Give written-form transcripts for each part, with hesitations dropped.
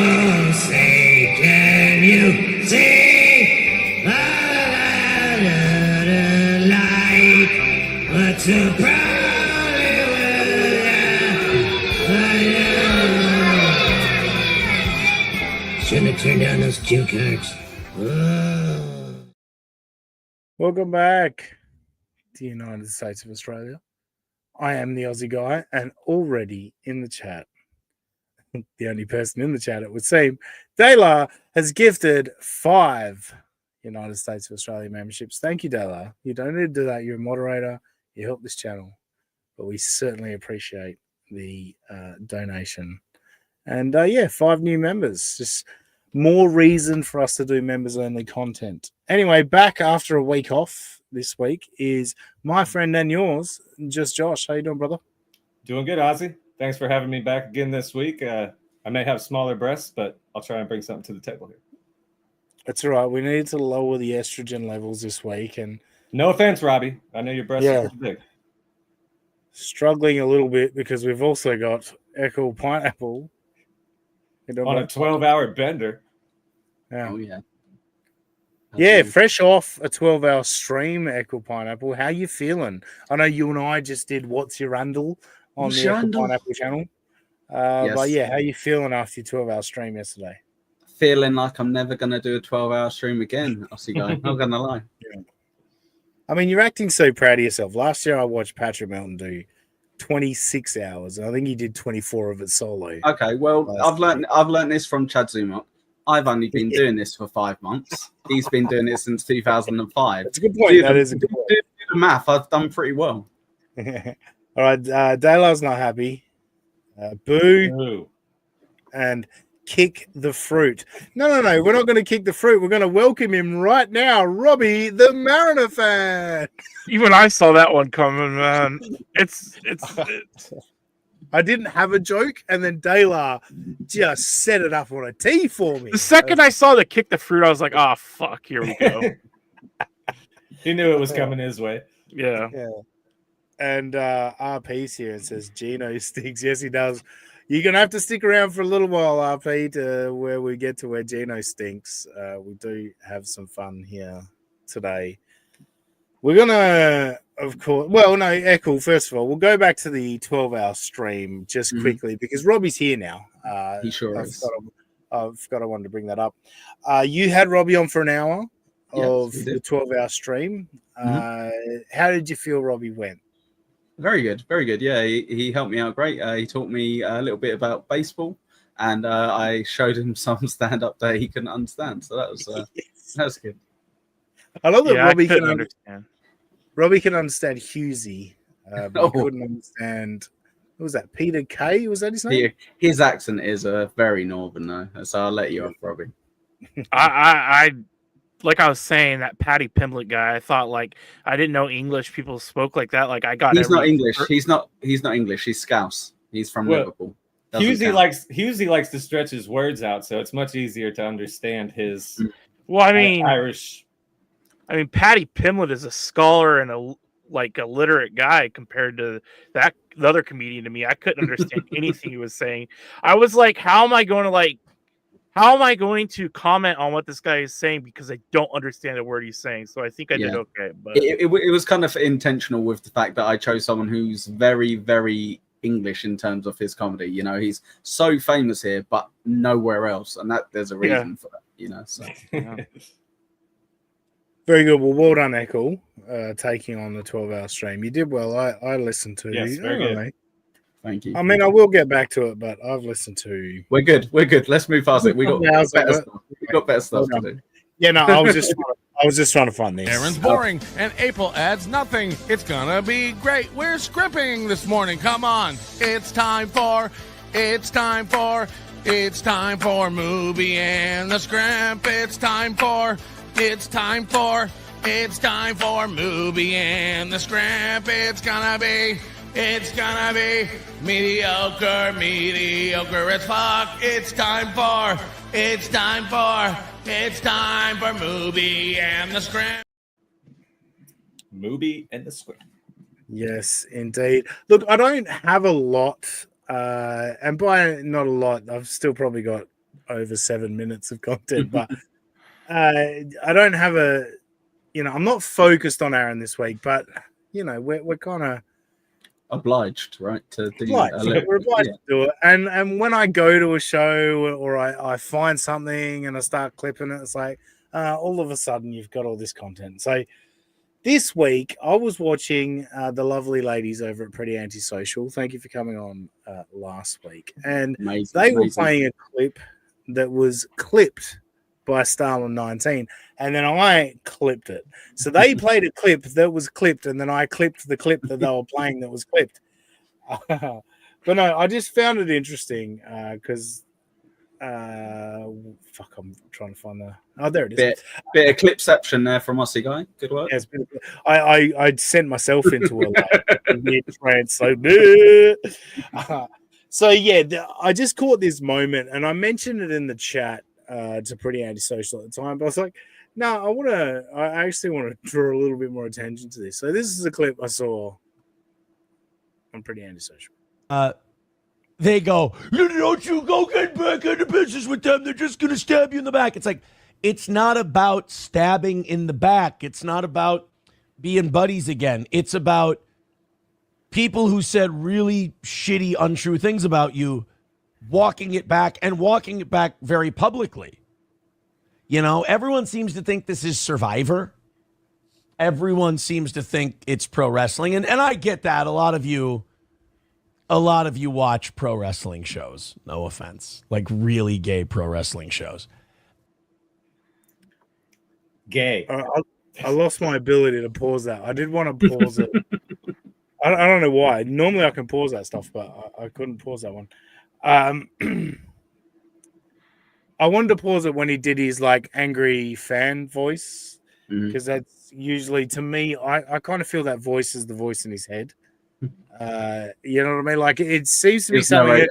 Oh, say, can you see the light? What's the problem with shouldn't have turned down those cue cards. Oh. Welcome back to United States of Australia. I am the Aussie guy, and already in the chat, the only person in the chat, it would seem, Dayla has gifted 5 United States of Australia memberships. Thank you, Dayla. You don't need to do that. You're a moderator. You help this channel. But we certainly appreciate the donation. And 5 new members. Just more reason for us to do members-only content. Anyway, back after a week off this week is my friend and yours, just Josh. How you doing, brother? Doing good, Ozzy. Thanks for having me back again this week. I may have smaller breasts, but I'll try and bring something to the table here. That's all right. We need to lower the estrogen levels this week. And no offense, Robbie. I know your breasts are pretty big. Struggling a little bit because we've also got Echo Pineapple on a 12-hour bender. Yeah. Oh, yeah. Yeah, fresh off a 12-hour stream, Echo Pineapple. How you feeling? I know you and I just did What's Your Handle on the Echo Pineapple channel. Yes. But yeah, how you feeling after your 12-hour stream yesterday? Feeling like I'm never going to do a 12-hour stream again, Aussie guy. Not going to lie. Yeah. I mean, you're acting so proud of yourself. Last year I watched Patrick Melton do 26 hours. I think he did 24 of it solo. Okay, well, I've learned this from Chad Zumot. I've only been doing this for 5 months. He's been doing it since 2005. That's a good point. That is a good point. Do the math. I've done pretty well. All right, Dayla's not happy. Boo. And kick the fruit. No. We're not going to kick the fruit. We're going to welcome him right now. Robbie, the Mariner fan. Even I saw that one coming, man. It's I didn't have a joke, and then Dayla just set it up on a tee for me. The second I saw the kick the fruit, I was like, oh, fuck, here we go. He knew it was coming his way. Yeah. And RP's here and says, Geno stinks. Yes, he does. You're going to have to stick around for a little while, RP, to where we get to where Geno stinks. We do have some fun here today. We're going to, of course, Echo, first of all, we'll go back to the 12-hour stream just quickly because Robbie's here now. He sure is. I wanted to bring that up. You had Robbie on for an hour of the 12-hour stream. How did you feel Robbie went? Very good, very good. Yeah, he helped me out great. He taught me a little bit about baseball, and I showed him some stand-up that he couldn't understand. So that was that was good. I love that Robbie can understand. Robbie can understand Husey, but he couldn't understand. What was that? Peter Kay? Was that his name? His accent is very northern, though. So I'll let you off, Robbie. I like I was saying, that Paddy Pimblett guy. I thought I didn't know English people spoke like that. Like I got. He's not English. He's not English. He's Scouse. He's from Liverpool. Husey likes to stretch his words out, so it's much easier to understand his. Well, I mean, Irish. I mean, Paddy Pimblett is a scholar and a literate guy compared to the other comedian. To me, I couldn't understand anything he was saying. I was like, how am I going to comment on what this guy is saying because I don't understand a word he's saying? So I think I did okay. But it was kind of intentional with the fact that I chose someone who's very, very English in terms of his comedy. You know, he's so famous here, but nowhere else, and there's a reason for that. You know, so. Very good. Well done, Echo, taking on the 12-hour stream. You did well. I listened to you. Yes, very good. Mate. Thank you. I mean, I will get back to it, but I've listened to. We're good. Let's move past it. We got better stuff. We got better stuff to do. Yeah, no, I was just trying to find this. Aaron's boring, and April adds nothing. It's gonna be great. We're scripting this morning. Come on, it's time for Movie and the Scrimp. It's time for Movie and the Scrimp. It's gonna be mediocre as fuck. It's time for Movie and the Scrimp. Movie and the Scrimp. Yes, indeed. Look, I don't have a lot, and by not a lot, I've still probably got over 7 minutes of content, but I don't have I'm not focused on Aaron this week, but we're kind of obliged, right? To do obliged. We're obliged to do it. And when I go to a show or I find something and I start clipping it, it's like all of a sudden you've got all this content. So this week I was watching the lovely ladies over at Pretty Antisocial. Thank you for coming on last week. And they were playing a clip that was clipped by Stalin 19, and then I clipped it. So they played a clip that was clipped, and then I clipped the clip that they were playing that was clipped. But no, I just found it interesting because I'm trying to find there it is. Bit of clipception there from Aussie guy. Good work. Yeah, I'd sent myself into a weird trance. So yeah, I just caught this moment, and I mentioned it in the chat to Pretty Antisocial at the time, but I was like, no, I actually want to draw a little bit more attention to this. So this is a clip I saw on Pretty Antisocial. They go, don't you go get back into business with them. They're just going to stab you in the back. It's like, it's not about stabbing in the back. It's not about being buddies again. It's about people who said really shitty, untrue things about you, walking it back very publicly. Everyone seems to think this is Survivor. Everyone seems to think it's pro wrestling. And I get that. A lot of you watch pro wrestling shows. No offense. Like really gay pro wrestling shows. Gay. I lost my ability to pause that. I did want to pause it. I don't know why. Normally I can pause that stuff, but I couldn't pause that one. I wanted to pause it when he did his angry fan voice, because that's usually, to me, I kind of feel that voice is the voice in his head. You know what I mean? It seems to be something.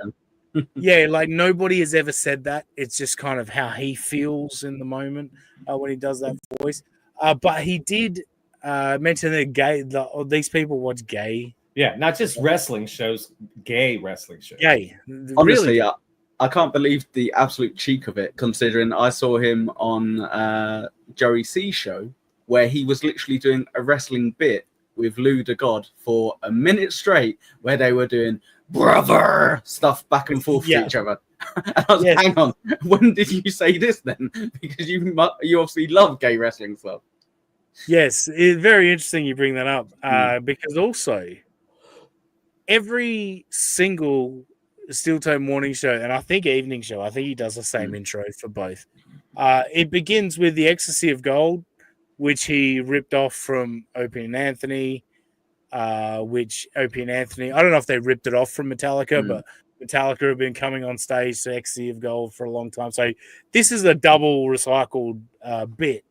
Nobody has ever said that. It's just kind of how he feels in the moment when he does that voice. But he did mention that these people watch gay. Yeah, not just wrestling shows, gay wrestling shows. Gay. Honestly, really? I can't believe the absolute cheek of it, considering I saw him on Joey C's show, where he was literally doing a wrestling bit with Lou the God for a minute straight, where they were doing brother stuff back and forth to each other. And I was hang on, when did you say this then? Because you obviously love gay wrestling stuff. Yes, it's very interesting you bring that up, because also every single Steel Toe morning show, and I think evening show, I think he does the same intro for both. It begins with the Ecstasy of Gold, which he ripped off from Opie and Anthony, which Opie and Anthony, I don't know if they ripped it off from Metallica, but Metallica have been coming on stage to Ecstasy of Gold for a long time. So this is a double recycled bit.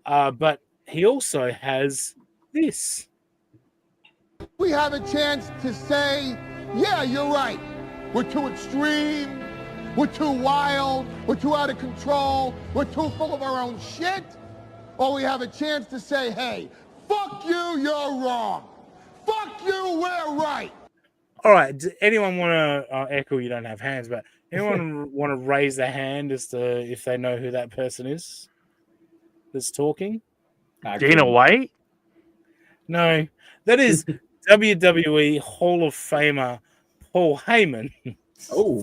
But he also has this. We have a chance to say, yeah, you're right. We're too extreme. We're too wild. We're too out of control. We're too full of our own shit. Or we have a chance to say, hey, fuck you, you're wrong. Fuck you, we're right. All right. Does anyone want to echo? You don't have hands, but anyone want to raise their hand as to if they know who that person is that's talking? Dana White? No, that is WWE Hall of Famer Paul Heyman. Oh,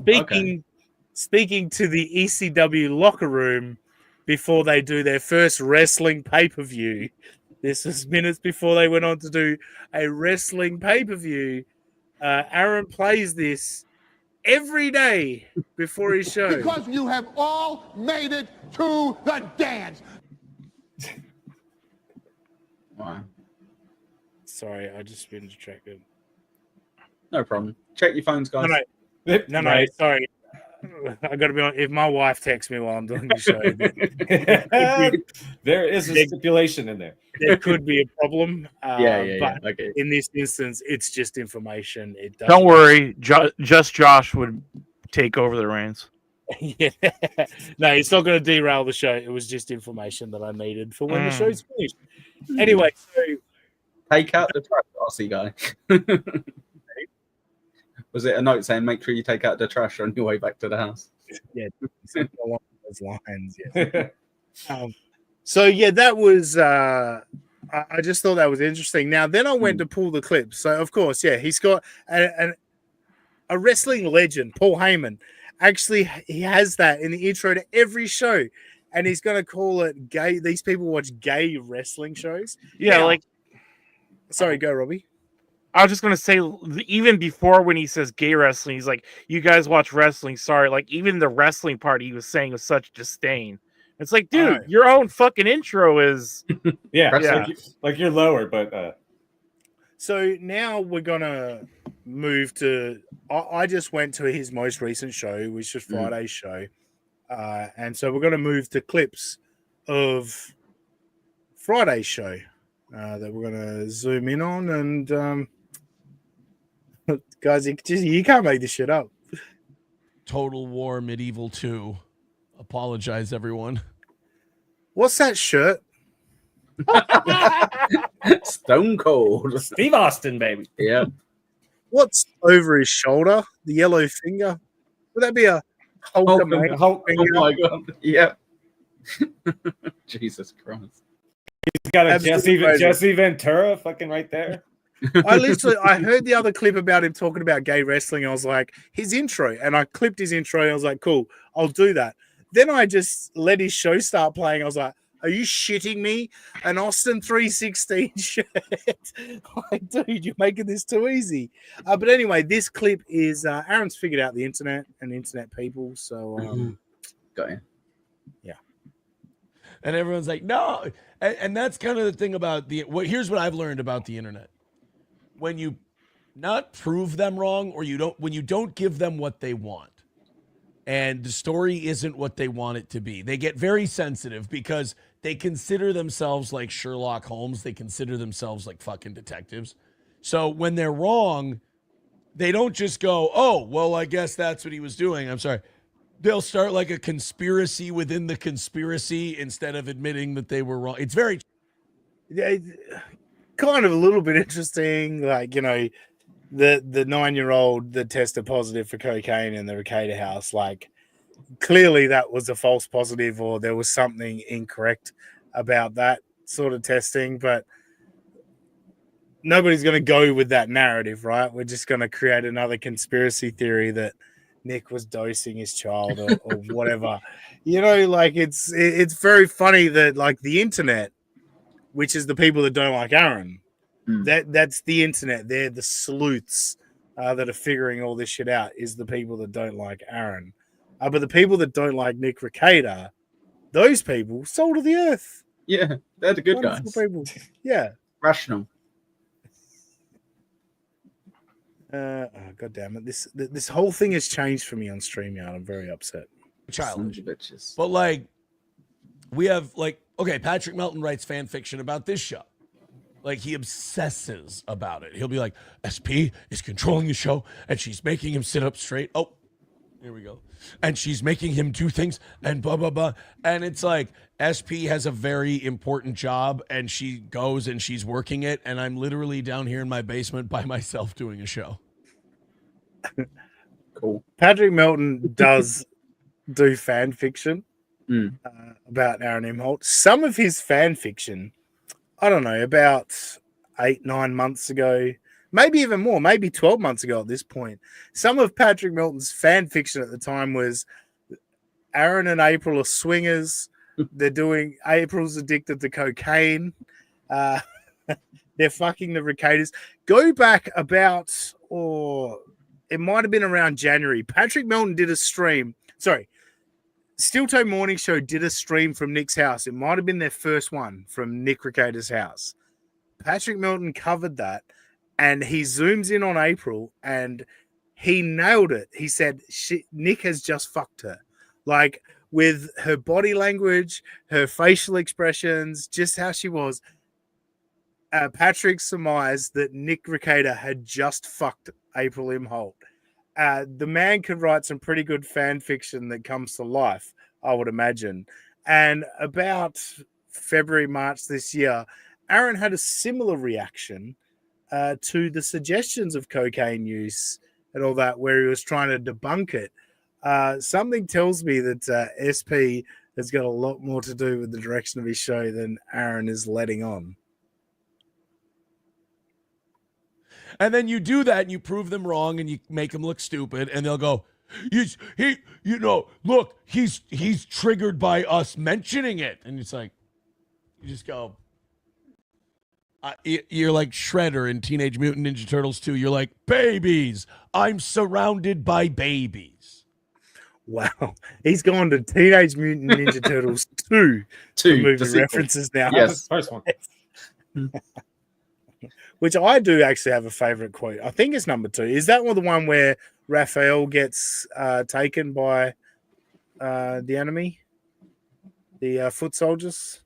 speaking to the ECW locker room before they do their first wrestling pay-per-view. This was minutes before they went on to do a wrestling pay-per-view. Aaron plays this every day before his show. Because you have all made it to the dance. Wow. Sorry, I just been distracted. No problem. Check your phones, guys. No, right. Sorry. I got to be honest. If my wife texts me while I'm doing the show, there is a stipulation in there. There could be a problem. But okay. In this instance, it's just information. Don't worry. Just Josh would take over the reins. Yeah. No, it's not going to derail the show. It was just information that I needed for when the show's finished. Anyway, so take out the trash, Aussie guy. Was it a note saying make sure you take out the trash on your way back to the house? Yeah, something along those lines. Yeah. So yeah, that was. I just thought that was interesting. Now, then I went to pull the clip. So of course, yeah, he's got a wrestling legend, Paul Heyman. Actually, he has that in the intro to every show, and he's going to call it gay. These people watch gay wrestling shows. Yeah, Now, like sorry, go Robbie. I was just gonna say, even before when he says gay wrestling, he's like, "You guys watch wrestling." Sorry, like even the wrestling part he was saying with such disdain. It's like, dude, your own fucking intro is yeah. Like you're lower, but So now we're gonna move to. I just went to his most recent show, which was Friday's show, and so we're gonna move to clips of Friday's show that we're gonna zoom in on. And guys, you can't make this shit up. Total War Medieval 2. Apologize, everyone. What's that shirt? Stone Cold. Steve Austin, baby. Yeah. What's over his shoulder? The yellow finger? Would that be a Hulkamania finger? Oh my god. Yeah. Jesus Christ. He's got a Absolutely Jesse Ventura fucking right there. I heard the other clip about him talking about gay wrestling. I was like, his intro, and I clipped his intro. And I was like, cool, I'll do that. Then I just let his show start playing. I was like, are you shitting me? An Austin 316 shirt? Like, dude, you're making this too easy. But anyway, this clip is Aaron's figured out the internet and internet people. So, got you. Yeah. And everyone's like, no. And that's kind of the thing about here's what I've learned about the internet. When you not prove them wrong, or when you don't give them what they want, and the story isn't what they want it to be, they get very sensitive because they consider themselves like Sherlock Holmes. They consider themselves like fucking detectives. So when they're wrong, they don't just go, oh, well, I guess that's what he was doing. I'm sorry. They'll start like a conspiracy within the conspiracy instead of admitting that they were wrong. It's very kind of a little bit interesting. Like, you know, the 9-year-old that tested positive for cocaine in the Recator house, like clearly that was a false positive, or there was something incorrect about that sort of testing, but nobody's going to go with that narrative, right? We're just going to create another conspiracy theory that Nick was dosing his child or whatever. You know, like it's very funny that like the internet, which is the people that don't like Aaron, that's the internet. They're the sleuths that are figuring all this shit out, is the people that don't like Aaron. But the people that don't like Nick Recator, those people, soul to the earth. Yeah, they're the good Wonderful guys. people. Yeah. Rational. God damn it. This whole thing has changed for me on StreamYard. I'm very upset. childish. Bitches. But like, we have like, okay, Patrick Melton writes fan fiction about this show. Like, he obsesses about it. He'll be like, SP is controlling the show, and she's making him sit up straight. Oh, here we go. And she's making him do things, and blah, blah, blah. And it's like, SP has a very important job, and she goes and she's working it, and I'm literally down here in my basement by myself doing a show. Cool. Patrick Melton does do fan fiction about Aaron Imholte. Some of his fan fiction, I don't know, about 8-9 months ago, maybe even more, maybe 12 months ago at this point. Some of Patrick Melton's fan fiction at the time was Aaron and April are swingers. They're doing, April's addicted to cocaine. They're fucking the Recators. Go back about, or it might have been around January. Patrick Melton did a stream. Sorry. Steel Toe Morning Show did a stream from Nick's house. It might have been their first one from Nick Recator's house. Patrick Melton covered that, and he zooms in on April, and he nailed it. He said, Nick has just fucked her. Like, with her body language, her facial expressions, just how she was. Patrick surmised that Nick Recator had just fucked April Imholte. The man could write some pretty good fan fiction that comes to life, I would imagine. And about February, March this year, Aaron had a similar reaction to the suggestions of cocaine use and all that, where he was trying to debunk it. Something tells me that SP has got a lot more to do with the direction of his show than Aaron is letting on. And then you do that and you prove them wrong and you make them look stupid and they'll go, look, he's triggered by us mentioning it. And it's like, you just go, you're like Shredder in Teenage Mutant Ninja Turtles 2. You're like, babies. I'm surrounded by babies. Wow. He's gone to Teenage Mutant Ninja Turtles 2 movie references now. Yes, first one. Which I do actually have a favorite quote. I think it's number 2. Is that the one where Raphael gets taken by the enemy? The foot soldiers?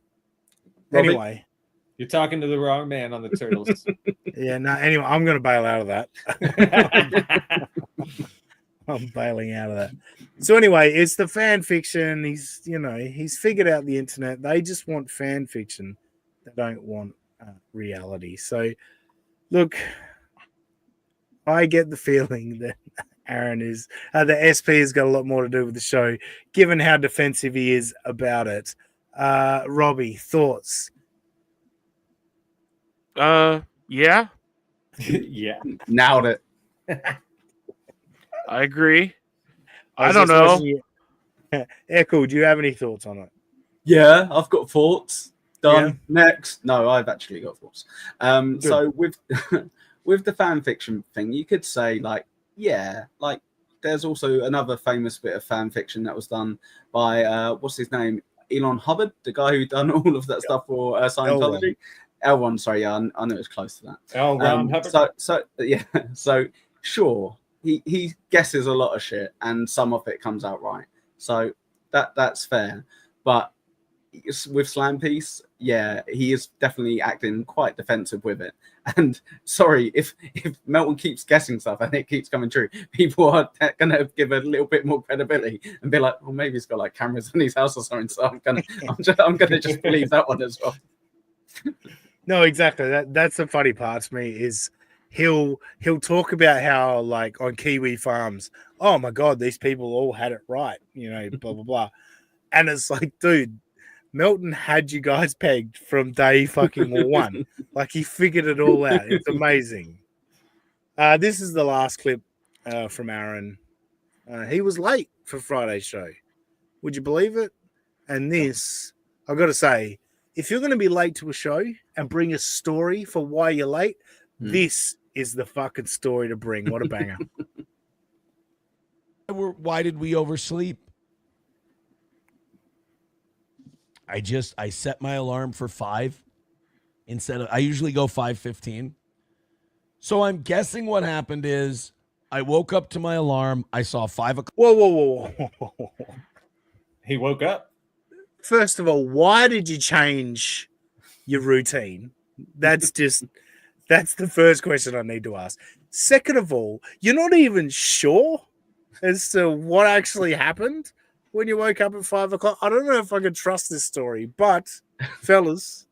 Robbie, anyway. You're talking to the wrong man on the Turtles. Yeah, no, anyway, I'm going to bail out of that. I'm bailing out of that. So anyway, it's the fan fiction. He's figured out the internet. They just want fan fiction. They don't want reality. So, look, I get the feeling that Aaron is the SP has got a lot more to do with the show, given how defensive he is about it. Robbie, thoughts? Yeah. Yeah. Nailed it. I agree. I don't know. Echo, do you have any thoughts on it? Yeah, I've got thoughts. Done. Yeah. Next. No, I've actually got thoughts. So with with the fan fiction thing, you could say there's also another famous bit of fan fiction that was done by what's his name? Elon Hubbard, the guy who done all of that stuff for Scientology. L1, sorry, yeah, I know it was close to that. L1 Hubbard. So sure, he guesses a lot of shit, and some of it comes out right. So that's fair. But with Slam Piece, yeah, he is definitely acting quite defensive with it. And sorry, if Melton keeps guessing stuff and it keeps coming true, people are going to give a little bit more credibility and be like, well, maybe he's got like cameras in his house or something. So I'm gonna just believe that one as well. No, exactly. That's the funny part to me is he'll talk about how like on Kiwi farms, oh my God, these people all had it right, blah blah blah, and it's like, dude, Melton had you guys pegged from day fucking one. Like he figured it all out. It's amazing. This is the last clip from Aaron. He was late for Friday's show. Would you believe it? And this, I've got to say, if you're going to be late to a show and bring a story for why you're late, this is the fucking story to bring. What a banger. Why did we oversleep? I set my alarm for 5 instead of, I usually go 5:15. So I'm guessing what happened is I woke up to my alarm. I saw 5 o'clock. Whoa. He woke up. First of all, why did you change your routine? That's the first question I need to ask. Second of all, you're not even sure as to what actually happened when you woke up at 5 o'clock. I don't know if I can trust this story, but fellas,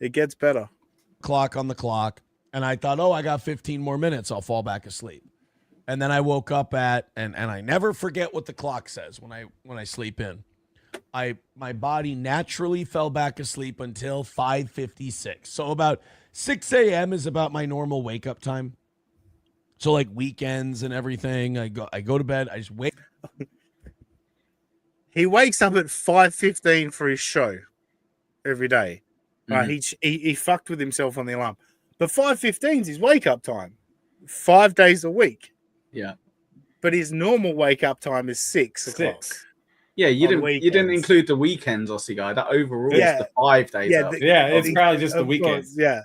it gets better. Clock on the clock. And I thought, I got 15 more minutes. I'll fall back asleep. And then I woke up and I never forget what the clock says when I sleep in. My body naturally fell back asleep until 5:56. So about 6 a.m. is about my normal wake up time. So like weekends and everything, I go to bed. I just wake. He wakes up at 5:15 for his show every day. He fucked with himself on the alarm, but 5:15 is his wake up time, 5 days a week. Yeah, but his normal wake up time is 6 o'clock. Yeah, you didn't include the weekends, Aussie guy. That overall is the 5 days. It's probably just the weekends. Yeah.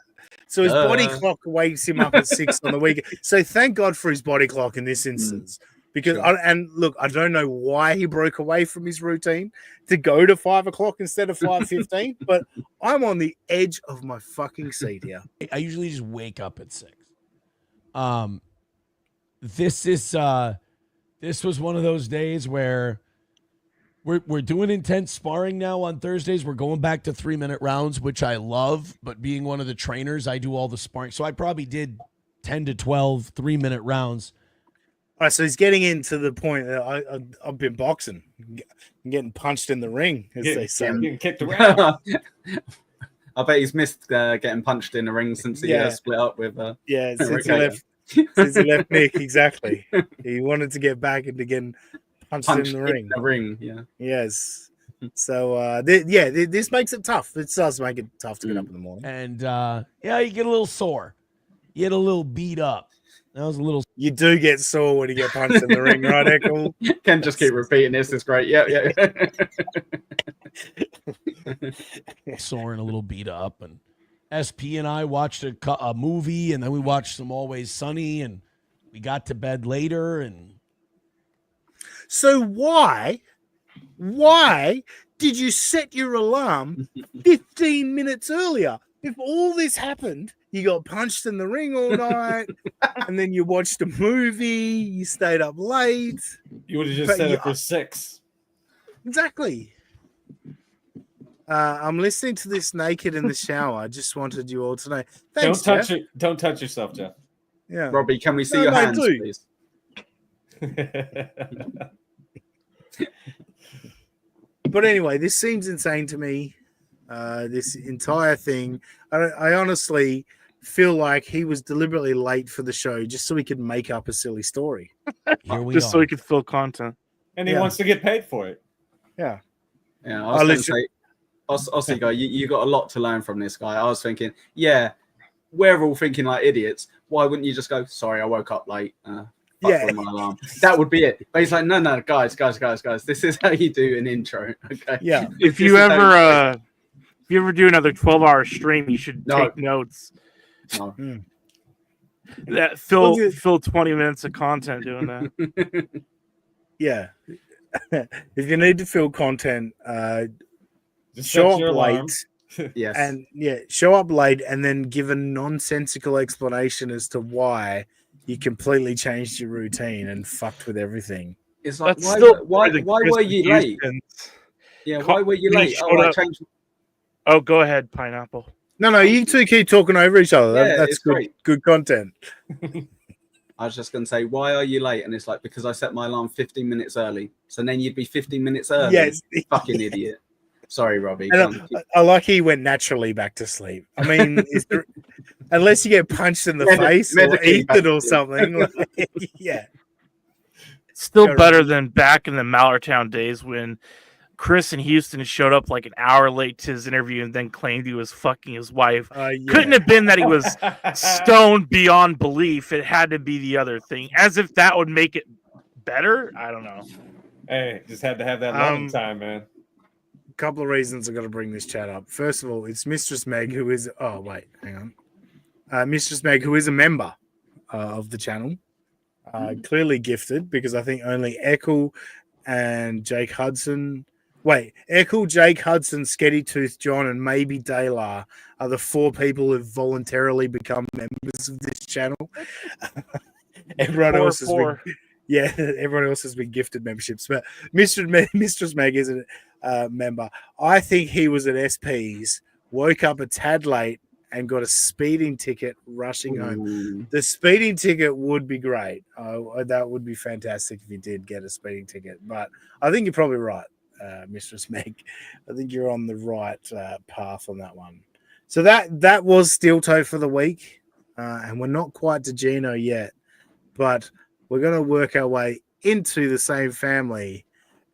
So his body clock wakes him up at 6 on the weekend. So thank God for his body clock in this instance. Because I don't know why he broke away from his routine to go to 5 o'clock instead of 5:15, but I'm on the edge of my fucking seat here. I usually just wake up at 6. This was one of those days where we're doing intense sparring now on Thursdays. We're going back to 3-minute rounds, which I love, but being one of the trainers, I do all the sparring. So I probably did 10 to 12 3-minute rounds. right, so he's getting into the point that I've been boxing, I'm getting punched in the ring, as they say. Getting kicked around. I bet he's missed getting punched in the ring since he split up with. Since he left Nick, exactly. He wanted to get back into getting punched in the ring. Yeah. Yes. So this makes it tough. It does make it tough to get up in the morning. And you get a little sore. You get a little beat up. That was a little. You do get sore when you get punched in the ring, right, Echo? Can just keep repeating this. It's great. Yeah. Sore and a little beat up. And SP and I watched a movie, and then we watched some Always Sunny, and we got to bed later. And so why did you set your alarm 15 minutes earlier? If all this happened, you got punched in the ring all night, and then you watched a movie, you stayed up late. You would have just set it for 6. Exactly. I'm listening to this naked in the shower. I just wanted you all to know. Thanks, Don't touch yourself, Jeff. Yeah. Robbie, can we see your hands, please? But anyway, this seems insane to me. This entire thing. I honestly feel like he was deliberately late for the show just so he could make up a silly story. Just so he could fill content. And he wants to get paid for it. Yeah. Yeah, I was going to say, Aussie guy, you got a lot to learn from this guy. I was thinking, we're all thinking like idiots. Why wouldn't you just go, sorry, I woke up late. My alarm. That would be it. But he's like, no, guys. This is how you do an intro. Okay. Yeah. If you ever do another 12-hour stream, you should take notes. No. That fill 20 minutes of content doing that. Yeah. If you need to fill content, show up late. Yes. And show up late and then give a nonsensical explanation as to why you completely changed your routine and fucked with everything. It's like, why were you late? Yeah, why were you late? I changed. Oh, go ahead, Pineapple. No, you two keep talking over each other. That's good content. I was just going to say, why are you late? And it's like, because I set my alarm 15 minutes early. So then you'd be 15 minutes early. Yes. Fucking idiot. Sorry, Robbie. I like he went naturally back to sleep. I mean, unless you get punched in the face or eaten or something. Still better than back in the Mallertown days when Chris in Houston showed up like an hour late to his interview and then claimed he was fucking his wife. Couldn't have been that he was stoned beyond belief. It had to be the other thing. As if that would make it better. I don't know. Hey, just had to have that loving time, man. A couple of reasons I got to bring this chat up. First of all, it's Mistress Meg, who is... Oh, wait, hang on. Mistress Meg, who is a member of the channel. Clearly gifted, because I think only Echo and Jake Hudson... Wait, Echo, Jake Hudson, Sketty Tooth John, and maybe Daylar are the 4 people who've voluntarily become members of this channel. Everyone else has been gifted memberships, but Mistress Meg is a member. I think he was at SP's, woke up a tad late, and got a speeding ticket rushing home. The speeding ticket would be great. That would be fantastic if he did get a speeding ticket. But I think you're probably right. Mistress Meg, I think you're on the right path on that one. So that was Steel Toe for the week, and we're not quite to Geno yet, but we're going to work our way into the same family.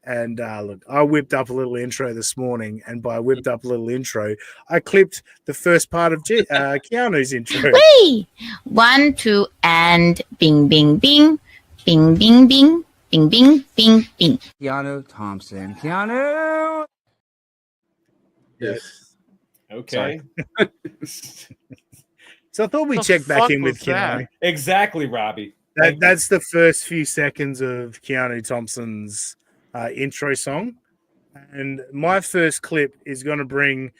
And look, I whipped up a little intro this morning, and by whipped up a little intro, I clipped the first part of Keanu's intro. Whee! 1, 2, and bing, bing, bing, bing, bing, bing. Bing, bing, bing, bing. Keanu Thompson. Keanu! Yes. Okay. So I thought we'd check back in with Keanu. Exactly, Robbie. That's the first few seconds of Keanu Thompson's intro song. And my first clip is going to bring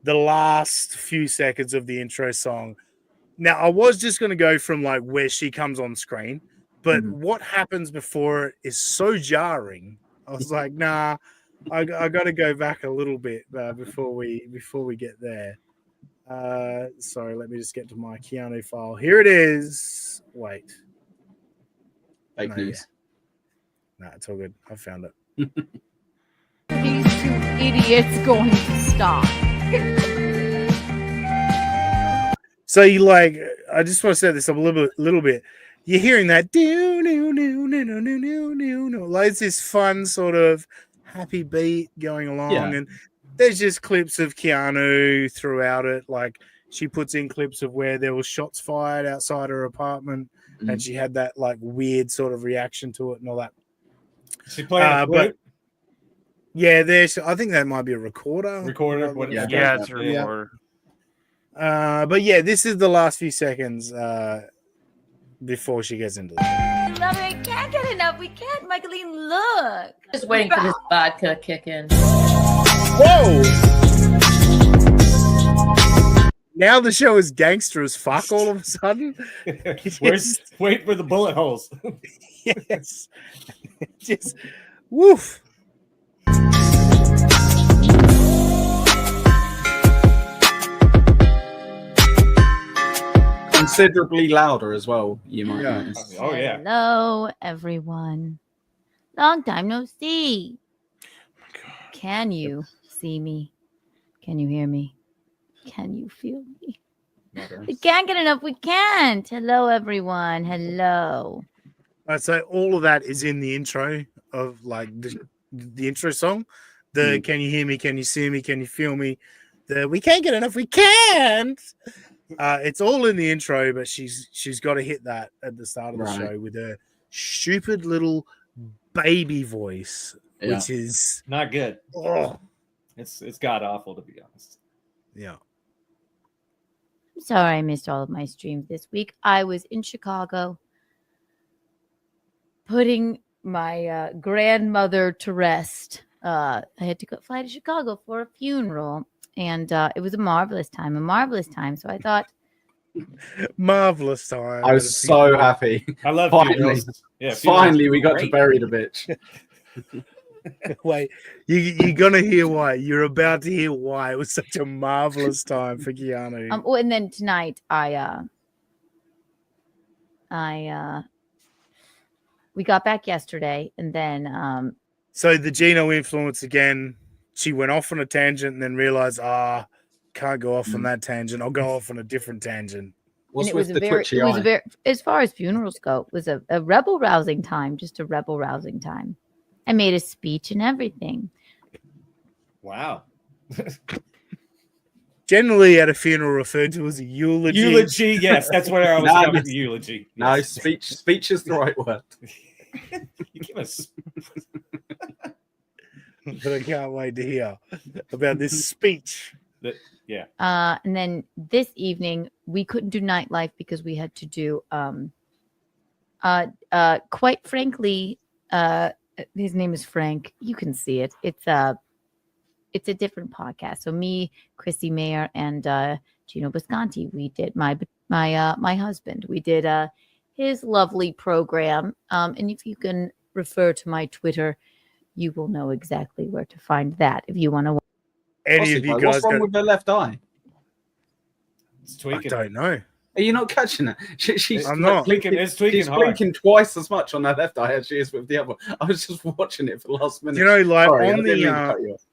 the last few seconds of the intro song. Now, I was just going to go from like where she comes on screen. But what happens before it is so jarring. I was like, nah, I got to go back a little bit before we get there. Sorry, let me just get to my Keanu file. Here it is. Wait. Fake news. Nah, it's all good. I found it. These two idiots going to stop. So you like? I just want to set this up a little bit. You're hearing that do no no no no no no no no. Like it's this fun sort of happy beat going along, and there's just clips of Keanu throughout it. Like she puts in clips of where there was shots fired outside her apartment, and she had that like weird sort of reaction to it and all that. She playing a flute? Yeah, I think that might be a recorder. Yeah, it's a recorder. But yeah, this is the last few seconds before she gets into it. Love it. Can't get enough. We can't, Michaeline. Look. Just waiting for this vodka to kick in. Whoa! Now the show is gangster as fuck all of a sudden. Wait for the bullet holes. Yes. Just woof. Considerably louder as well, you might notice. Oh, yeah. Hello, everyone. Long time no see. Can you see me? Can you hear me? Can you feel me? We can't get enough. We can't. Hello, everyone. Hello. I'd say all of that is in the intro of like the intro song. The can you hear me? Can you see me? Can you feel me? The we can't get enough. We can't. It's all in the intro, but she's got to hit that at the start of the show with her stupid little baby voice, which is not good. Oh, it's god awful, to be honest. Yeah. I'm sorry I missed all of my streams this week. I was in Chicago putting my grandmother to rest. I had to fly to Chicago for a funeral, and it was a marvelous time. So I thought, marvelous time. I was so happy. I love finally. Finally, we got to bury the bitch. Wait, you're gonna hear why. You're about to hear why it was such a marvelous time for Keanu. and then tonight we got back yesterday, and then so the Geno influence again. She went off on a tangent and then realized, can't go off on that tangent. I'll go off on a different tangent. What's with the twitchy eye? Very, as far as funerals go, it was a rebel rousing time. Just a rebel rousing time. I made a speech and everything. Wow. Generally, at a funeral, referred to as a eulogy. Eulogy, yes, that's where I was going with the eulogy. No, speech is the right word. You give us. But I can't wait to hear about this speech. Yeah. And then this evening we couldn't do nightlife because we had to do quite frankly, his name is Frank. You can see it. It's a different podcast. So me, Chrissy Mayer, and Geno Bisconte, we did my husband. We did his lovely program. And if you can refer to my Twitter, you will know exactly where to find that if you want to. Any of you guys? What's wrong with her left eye? It's tweaking. I don't know. Are you not catching it? She's I'm not. Blinking, it's tweaking she's hard. blinking twice as much on her left eye as she is with the other. I was just watching it for the last minute. You know, like Sorry, on I didn't mean to the cut you off.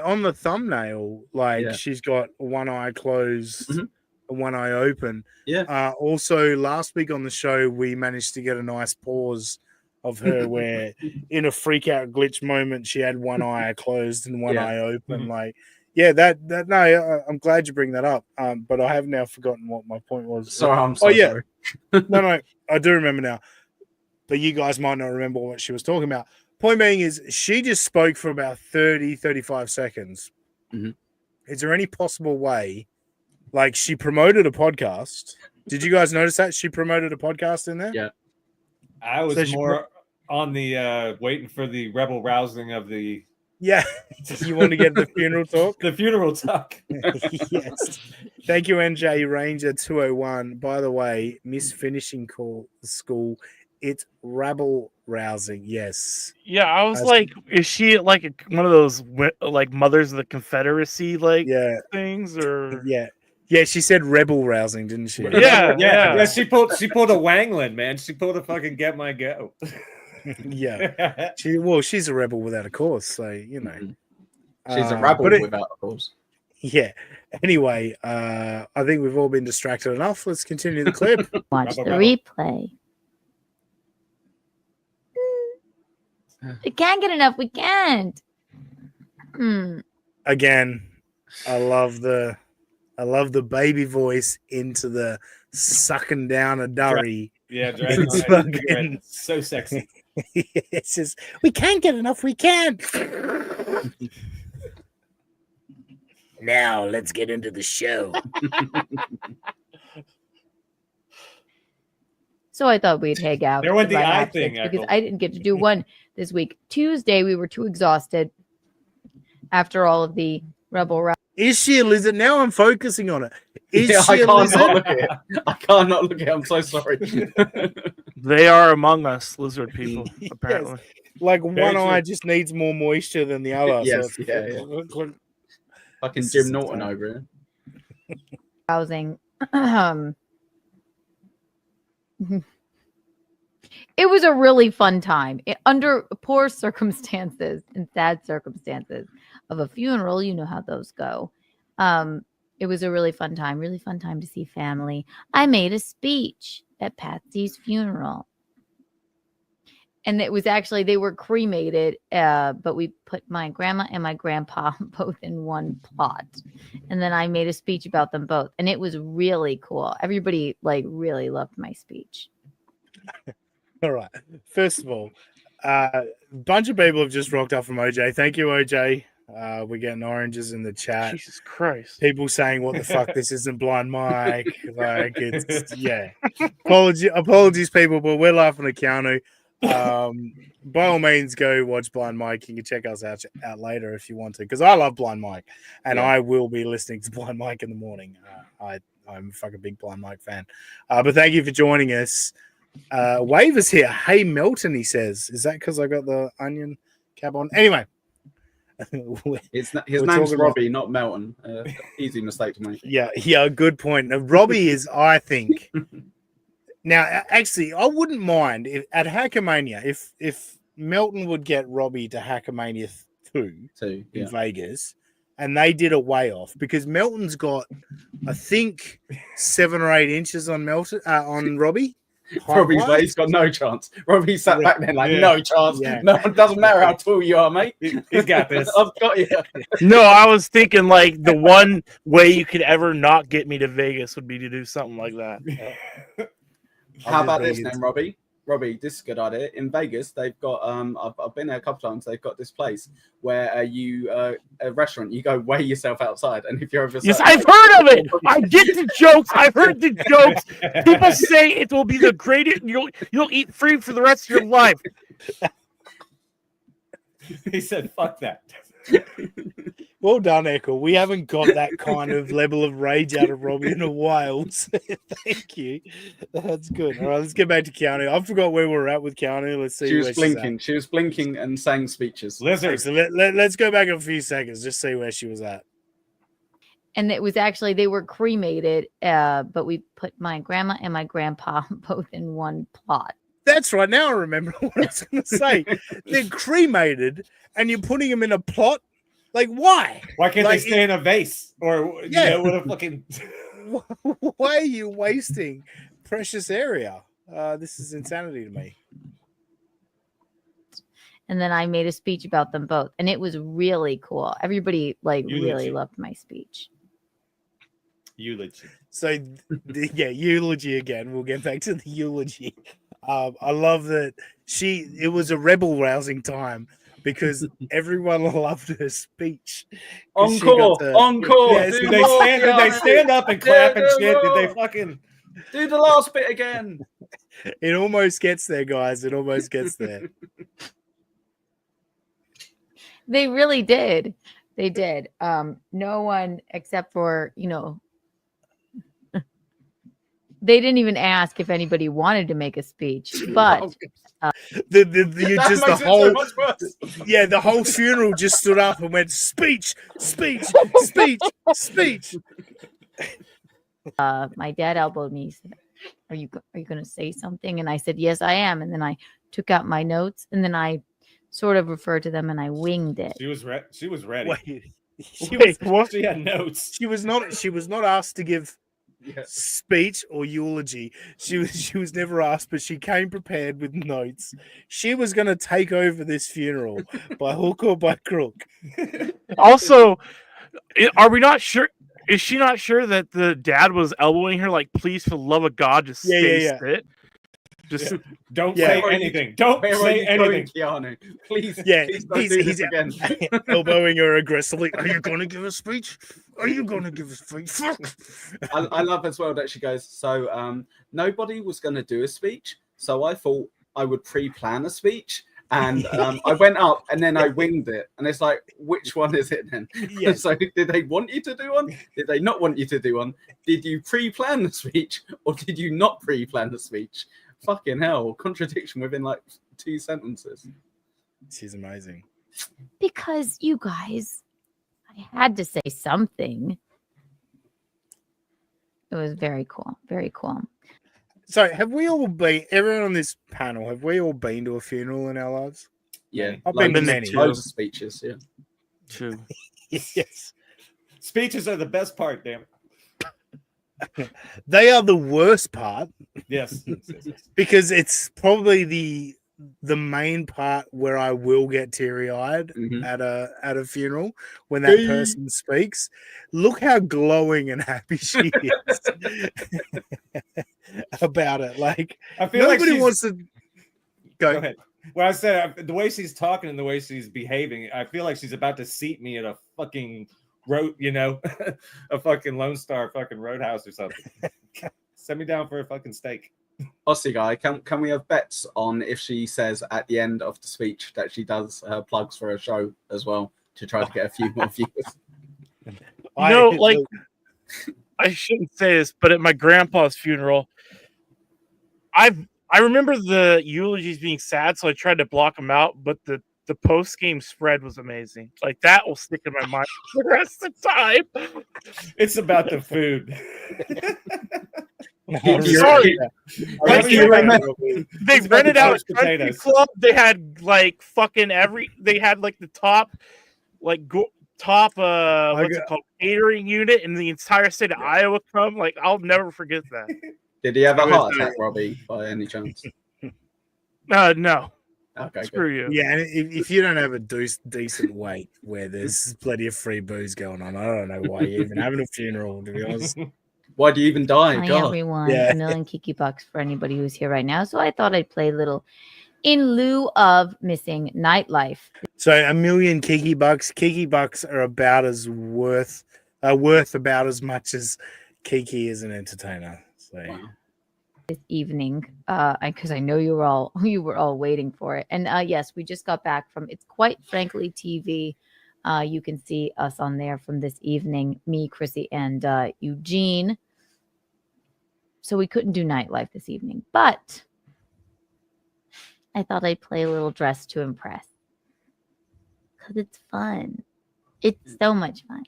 on the thumbnail, like she's got one eye closed and one eye open. Yeah. Also, last week on the show, we managed to get a nice pause of her where, in a freak out glitch moment, she had one eye closed and one eye open. Like, yeah, that no, I'm glad you bring that up. But I have now forgotten what my point was. Sorry, I'm so sorry. No, I do remember now. But you guys might not remember what she was talking about. Point being is she just spoke for about 35 seconds. Is there any possible way, like she promoted a podcast? Did you guys notice that she promoted a podcast in there? Yeah. I was more on the waiting for the rebel rousing of the. Yeah, you want to get the funeral talk? The funeral talk. Yes. Thank you, NJ Ranger 201. By the way, Miss Finishing School, it's rabble rousing. Yes. Yeah, I was like, is she one of those like Mothers of the Confederacy things or? Yeah. Yeah, she said rebel rousing, didn't she? Yeah. She pulled a Wangland, man. She pulled a fucking get my go. Yeah. She's a rebel without a cause, so you know. She's a rebel without a cause. Yeah. Anyway, I think we've all been distracted enough. Let's continue the clip. Watch the replay. We can't get enough. We can't. Again, I love the baby voice into the sucking down a durry. Yeah, it's fucking so sexy. It's just we can't get enough. We can't. Now let's get into the show. So I thought we'd hang out. There went the by eye accident thing, because Echo. I didn't get to do one this week. Tuesday we were too exhausted after all of the rebel. Is she a lizard? Now I'm focusing on it. Is Yeah, she I a can't lizard? not look at it. I can't not look at it. I'm so sorry. They are among us, lizard people, apparently. Like Very one true. eye just needs more moisture than the other. Yes, so yeah. Fucking Jim Norton over here. Housing. It was a really fun time. Under poor circumstances and sad circumstances of a funeral, you know how those go. It was a really fun time to see family. I made a speech at Patsy's funeral. And it was actually, they were cremated, but we put my grandma and my grandpa both in one plot. And then I made a speech about them both. And it was really cool. Everybody really loved my speech. All right. First of all, a bunch of people have just rocked up from OJ. Thank you, OJ. We're getting oranges in the chat. Jesus Christ. People saying, what the fuck, this isn't Blind Mike. Like, it's, yeah. Apologies, people, but we're laughing at Keanu. By all means, go watch Blind Mike. You can check us out later if you want to, because I love Blind Mike, and I will be listening to Blind Mike in the morning. I'm a fucking big Blind Mike fan. But thank you for joining us. Wave is here. Hey, Milton, he says. Is that because I got the onion cap on? Anyway. His name's Robbie, not Melton. Easy mistake to make. Yeah, good point. Now, Robbie is, I think... Now, actually, I wouldn't mind if at Hackamania, if Melton would get Robbie to Hackamania 2 in Vegas, and they did a way off, because Melton's got, I think, 7 or 8 inches on Robbie. Robbie's got no chance. Robbie sat back there no chance. Yeah. No, it doesn't matter how tall you are, mate. He's got this. I've got you. No, I was thinking the one way you could ever not get me to Vegas would be to do something like that. How about this then, Robbie? Robbie, this is a good idea. In Vegas, they've got I've been there a couple times. They've got this place where a restaurant, you go weigh yourself outside, and if you're over Yes, I've heard of it. I get the jokes. I've heard the jokes. People say it will be the greatest. You'll eat free for the rest of your life. He said, "Fuck that." Well done, Echo. We haven't got that kind of level of rage out of Robbie in a while. So thank you. That's good. All right, let's get back to Keanu. I forgot where we're at with Keanu. Let's see. She was blinking. She was blinking and saying speeches. Okay, so let's go back a few seconds. Just see where she was at. And it was actually, they were cremated, but we put my grandma and my grandpa both in one plot. That's right. Now I remember what I was going to say. They're cremated, and you're putting them in a plot. Like, why? Why can't they stay in a vase? Or, with a fucking... Why are you wasting precious area? This is insanity to me. And then I made a speech about them both. And it was really cool. Everybody, really loved my speech. Eulogy. So, eulogy again. We'll get back to the eulogy. I love that it was a rebel-rousing time, because everyone loved her speech. Encore! Yes, did they stand up and clap and shit? Did they fucking do the last bit again? It almost gets there, guys. It almost gets there. They really did. They did. No one except for, they didn't even ask if anybody wanted to make a speech, but the whole funeral just stood up and went speech, speech, speech, speech. My dad elbowed me. He said, are you going to say something? And I said, yes, I am. And then I took out my notes and then I sort of referred to them and I winged it. She was ready. Wait, She had notes. She was not asked to give speech or eulogy. She was never asked, but she came prepared with notes. She was going to take over this funeral by hook or by crook. Also, are we not sure? Is she not sure that the dad was elbowing her? Like, please, for the love of God, just stay sit. Just don't say anything. Don't say anything, Keanu. Please, please don't do this again. Elbowing her aggressively. Are you going to give a speech? Are you going to give a speech? Fuck. I love as well that she goes, so nobody was going to do a speech, so I thought I would pre-plan a speech. And I went up and then I winged it. And it's like, which one is it then? Yes. So did they want you to do one? Did they not want you to do one? Did you pre-plan the speech or did you not pre-plan the speech? Fucking hell. Contradiction within like 2 sentences. She's amazing. Because you guys, I had to say something. It was very cool. Very cool. So, have we all been, everyone on this panel, have we all been to a funeral in our lives? Yeah. I've been to many. Loads of speeches, yeah. True. Yes. Speeches are the best part, damn it. They are the worst part. Yes. Because it's probably the main part where I will get teary-eyed at a funeral when that person speaks. Look how glowing and happy she is about it. Like, I feel nobody like wants to go ahead. Well, I said the way she's talking and the way she's behaving, I feel like she's about to seat me at a fucking road, a fucking Lone Star fucking roadhouse or something. Send me down for a fucking steak. Aussie guy, can we have bets on if she says at the end of the speech that she does her plugs for a show as well to try to get a few more viewers? I shouldn't say this, but at my grandpa's funeral, I remember the eulogies being sad, so I tried to block them out, but the post-game spread was amazing. Like, that will stick in my mind for the rest of the time. It's about the food. Sorry. They rented out a country club. They had like fucking they had like the top what's it called, catering unit in the entire state of Iowa come. Like, I'll never forget that. Did he have a heart attack, Robbie, by any chance? No. Okay, screw you. Yeah, and if you don't have a decent weight where there's plenty of free booze going on, I don't know why you're even having a funeral, to be honest. Why do you even die? Hi, God. everyone. A million Kiki bucks for anybody who's here right now. So I thought I'd play a little in lieu of missing nightlife. So a million Kiki bucks. Kiki bucks are about as worth about as much as Kiki is an entertainer. So this evening, because I know you were all waiting for it. And yes, we just got back from It's Quite Frankly TV. You can see us on there from this evening, me, Chrissy, and Eugene. So we couldn't do nightlife this evening, but I thought I'd play a little Dress to Impress because it's fun. It's so much fun.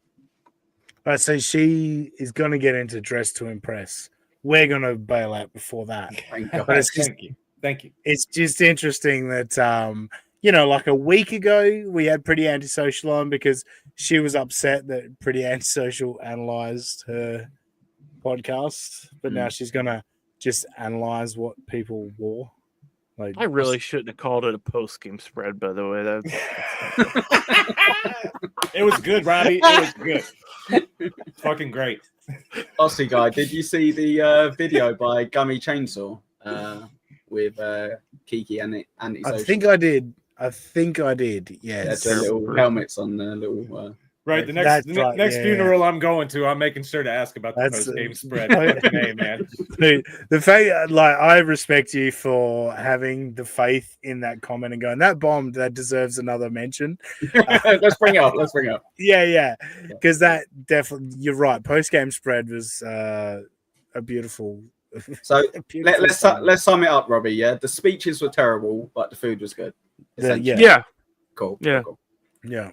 All right, so she is going to get into Dress to Impress. We're going to bail out before that. Thank God. But it's just, Thank you. It's just interesting that like a week ago, we had Pretty Antisocial on because she was upset that Pretty Antisocial analyzed her podcast, but now she's going to just analyze what people wore. Like, I really shouldn't have called it a post-game spread, by the way. It was good, Robbie. It was good. Fucking great. Aussie guy, did you see the video by Gummy Chainsaw with Kiki and Antisocial? I think I did. Yeah, the little helmets on the little. Right, the next funeral I'm going to, I'm making sure to ask about the post-game spread. Hey, man. The fact, like, I respect you for having the faith in that comment and going, that bombed, that deserves another mention. Let's bring it up. Yeah. Because that definitely, you're right. Post-game spread was a beautiful. So let's sum it up, Robbie. Yeah, the speeches were terrible, but the food was good. Yeah. Cool. Yeah.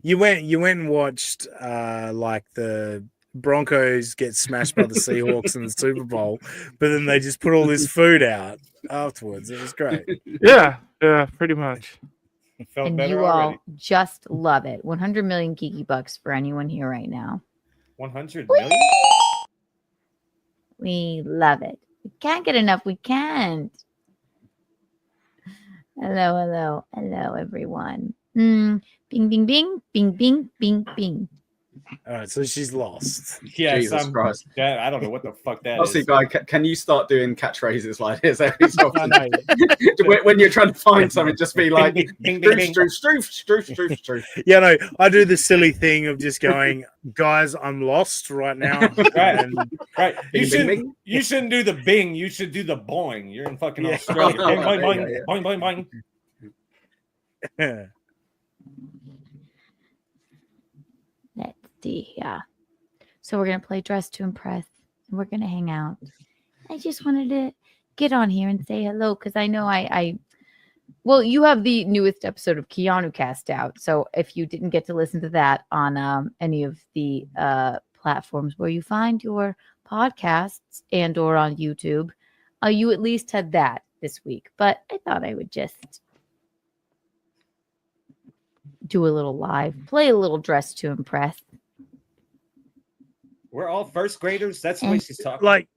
You went and watched like the Broncos get smashed by the Seahawks in the Super Bowl, but then they just put all this food out afterwards. It was great. Yeah, pretty much. Felt And better you already. all just love it. 100 million Kiki bucks for anyone here right now. 100 million? We love it. We can't get enough. We can't. Hello, everyone. Bing, bing, bing, bing, bing, bing, bing. All right, so she's lost. Yes, Jesus Christ. I don't know what the fuck that Honestly, is. guy, can you start doing catchphrases like this every so I often? know. When you're trying to find something, just be like, Bing, bing, bing, bing. stroof. Yeah, no, I do the silly thing of just going, guys, I'm lost right now. Right. And Right. Bing, bing, bing. You shouldn't do the bing. You should do the boing. You're in fucking Yeah. Australia. Boing, boing, boing, Yeah, yeah. boing, boing, boing. Let's see here. So we're going to play Dress to Impress, and we're going to hang out. I just wanted to get on here and say hello because I know well, you have the newest episode of Keanu Cast out. So if you didn't get to listen to that on any of the platforms where you find your podcasts and or on YouTube, you at least had that this week. But I thought I would just do a little live, play a little Dress to Impress. We're all first graders. That's the way she's talking. like,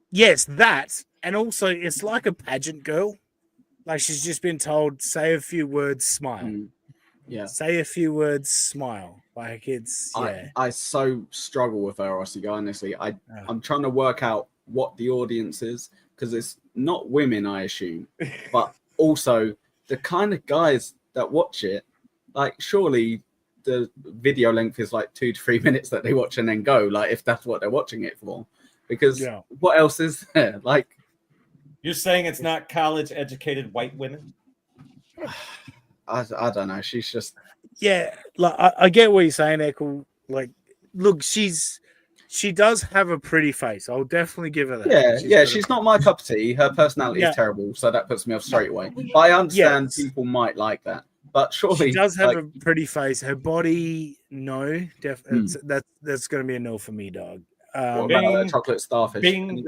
yes, that. And also, it's like a pageant girl. Like she's just been told, say a few words, smile. Yeah. Say a few words, smile. Like it's, yeah. I so struggle with her, Aussie, honestly. I'm trying to work out what the audience is because it's not women, I assume, but also the kind of guys that watch it. Like, surely the video length is like 2 to 3 minutes that they watch and then go. Like, if that's what they're watching it for, because what else is there? Like, You're saying it's not college-educated white women? I don't know. She's just Like I get what you're saying, Echo. Like, look, she does have a pretty face. I'll definitely give her that. She's not my cup of tea. Her personality is terrible, so that puts me off straight away. But I understand people might like that. But surely she does have a pretty face. Her body, no, definitely that's going to be a no for me, dog. What about a chocolate starfish? Bing.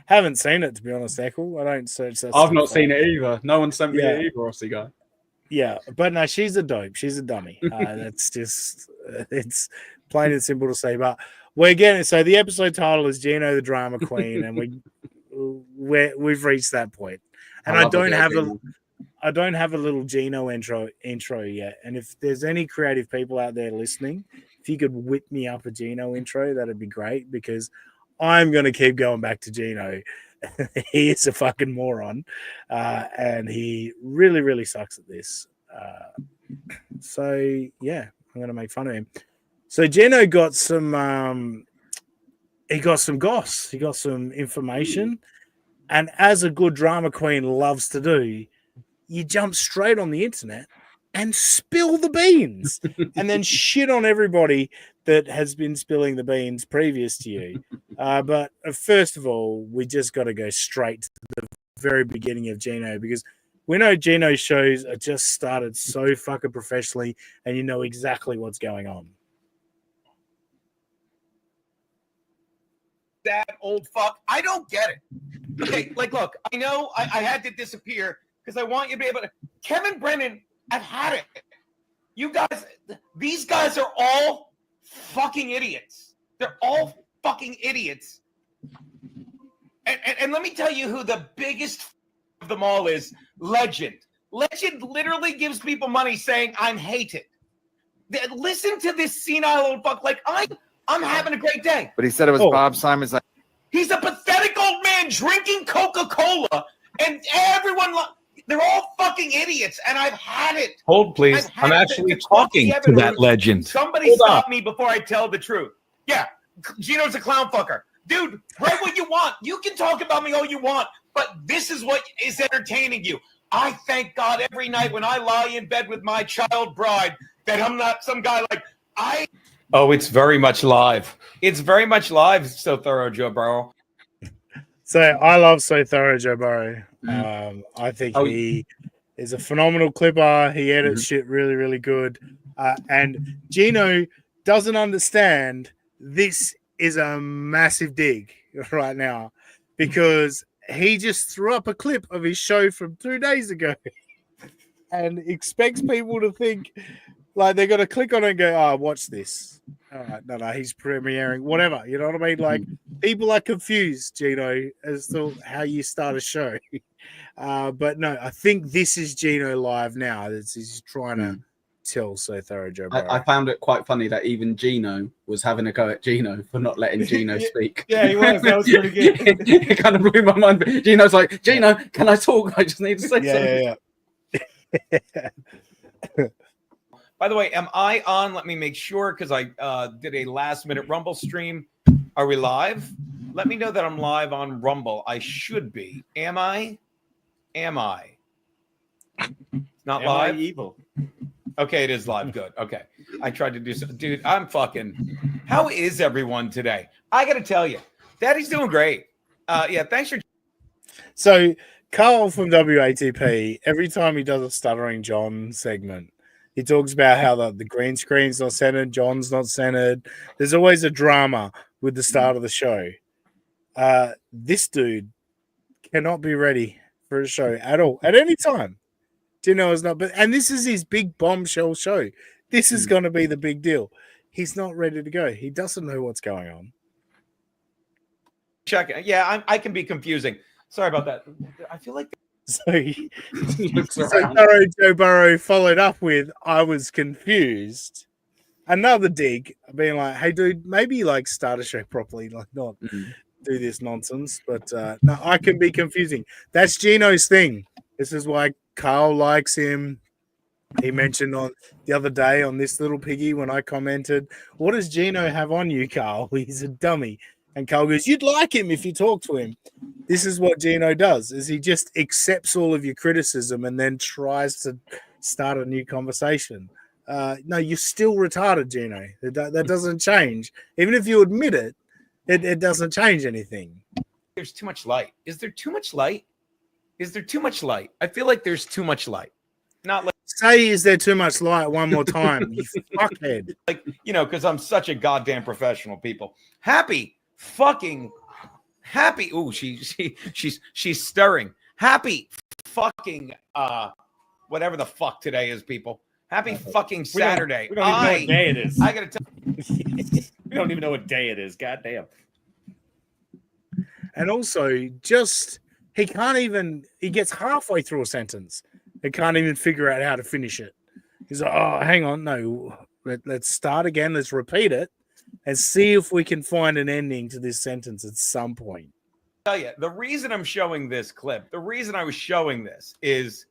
Haven't seen it, to be honest, Echo. I don't search that. I've not seen it either. No one sent me Yeah. it either, Aussie guy. Yeah, but no, she's a dope. She's a dummy. That's just it's plain and simple to say. But we're getting so the episode title is Geno the Drama Queen, and we've reached that point. And I don't have a little Geno intro yet. And if there's any creative people out there listening, if you could whip me up a Geno intro, that'd be great because I'm going to keep going back to Geno. He is a fucking moron, and he really, really sucks at this. So yeah, I'm going to make fun of him. So Geno got some. He got some goss. He got some information, and as a good drama queen loves to do, you jump straight on the internet and spill the beans, and then shit on everybody that has been spilling the beans previous to you. But first of all, we just got to go straight to the very beginning of Geno because we know Geno's shows are just started so fucking professionally and you know exactly what's going on. That old fuck. I don't get it. Okay, like, look, I know I had to disappear because I want you to be able to. Kevin Brennan, I've had it. You guys, these guys are all fucking idiots. They're all fucking idiots. And let me tell you who the biggest of them all is. Legend. Legend literally gives people money saying, I'm hated. Listen to this senile old fuck. Like, I'm having a great day. But he said it was Bob Simon's. He's a pathetic old man drinking Coca-Cola, and everyone, they're all fucking idiots, and I've had it. Hold, please. I'm actually talking to that legend. Somebody stop me before I tell the truth. Yeah, Geno's a clown fucker. Dude, write what you want. You can talk about me all you want, but this is what is entertaining you. I thank God every night when I lie in bed with my child bride that I'm not some guy like I. Oh, it's very much live. It's very much live, So Thorough Joe Burrow. So I love So Thorough Joe Burrow. I think he is a phenomenal clipper. He edits shit really, really good. And Geno doesn't understand this is a massive dig right now because he just threw up a clip of his show from 2 days ago and expects people to think like they're going to click on it and go, oh, watch this. All right, no, he's premiering, whatever. You know what I mean? Like, people are confused, Geno, as to how you start a show. But no, I think this is Geno live now. He's trying to tell So Thorough Joe Burrow. I found it quite funny that even Geno was having a go at Geno for not letting Geno speak. Yeah, he was. That was pretty good. It kind of blew my mind. Geno's like, Geno, can I talk? I just need to say something. Yeah. By the way, am I on? Let me make sure because I did a last-minute Rumble stream. Are we live? Let me know that I'm live on Rumble. I should be. Am I? Not Am live? I evil? Okay, it is live. Good. Okay. I tried to do something. Dude, I'm fucking... How is everyone today? I got to tell you, Daddy's doing great. Yeah, thanks for... So, Carl from WATP, every time he does a Stuttering John segment, he talks about how the green screen's not centered, John's not centered. There's always a drama with the start of the show. This dude cannot be ready for a show at all, at any time. Geno is not, and this is his big bombshell show. This is going to be the big deal. He's not ready to go. He doesn't know what's going on. Check it. Yeah, I can be confusing. Sorry about that. I feel like... So Thorough Joe Burrow followed up with, I was confused. Another dig, being like, hey, dude, maybe like start a show properly, like not do this nonsense. But no, I can be confusing. That's Geno's thing. This is why Carl likes him. He mentioned on the other day on This Little Piggy when I commented, what does Geno have on you, Carl? He's a dummy. And Carl goes, you'd like him if you talk to him. This is what Geno does, is he just accepts all of your criticism and then tries to start a new conversation. No, you're still retarded, Geno. That doesn't change. Even if you admit it, it doesn't change anything. There's too much light. Is there too much light? Is there too much light? I feel like there's too much light. Not like... Say, is there too much light one more time, you fuckhead. Like, you know, because I'm such a goddamn professional, people. Happy. Ooh, she's stirring. Happy fucking whatever the fuck today is, people. Happy fucking Saturday. We don't even know what day it is. I gotta tell we don't even know what day it is. God damn. And also, he gets halfway through a sentence. He can't even figure out how to finish it. He's like, oh, hang on, no, let's start again. Let's repeat it. And see if we can find an ending to this sentence at some point. Tell you, the reason I'm showing this clip, the reason I was showing this is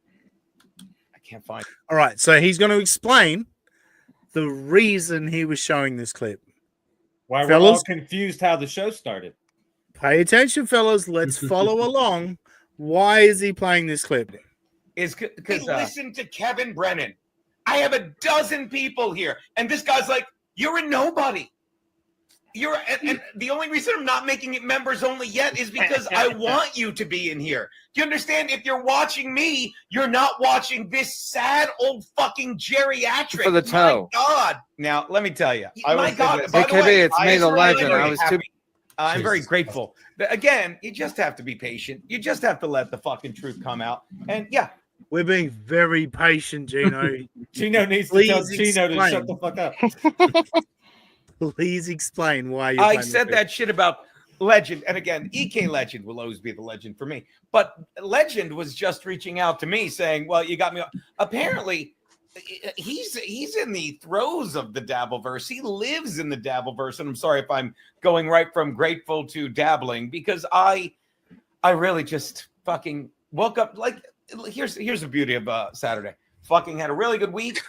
I can't find it. All right, so he's going to explain the reason he was showing this clip. Why we're all confused how the show started. Pay attention, fellas. Let's follow along. Why is he playing this clip? Is because listen to Kevin Brennan. I have a dozen people here, and this guy's like, you're a nobody. And the only reason I'm not making it members only yet is because I want you to be in here. Do you understand? If you're watching me, you're not watching this sad old fucking geriatric. For the toe. My God. Now, let me tell you. My God. Hey, Kibby, it's me, the legend. I was too... I'm very grateful. Again, you just have to be patient. You just have to let the fucking truth come out. And yeah. We're being very patient, Geno. Geno needs to tell Geno to shut the fuck up. Please explain why you. I said that shit about Legend, and again, EK Legend will always be the legend for me. But Legend was just reaching out to me saying, "Well, you got me." Apparently, he's in the throes of the Dabbleverse. He lives in the Dabbleverse, and I'm sorry if I'm going right from grateful to dabbling because I really just fucking woke up. Like, here's the beauty of Saturday. Fucking had a really good week.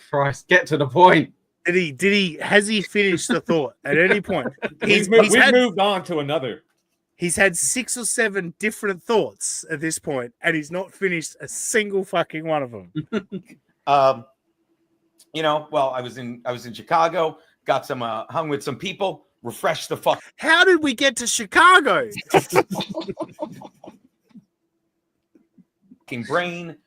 Christ, get to the point. Has he finished the thought at any point? We've moved on to another. He's had 6 or 7 different thoughts at this point, and he's not finished a single fucking one of them. You know, well, I was in Chicago, got some hung with some people, refreshed the fuck. How did we get to Chicago? Brain.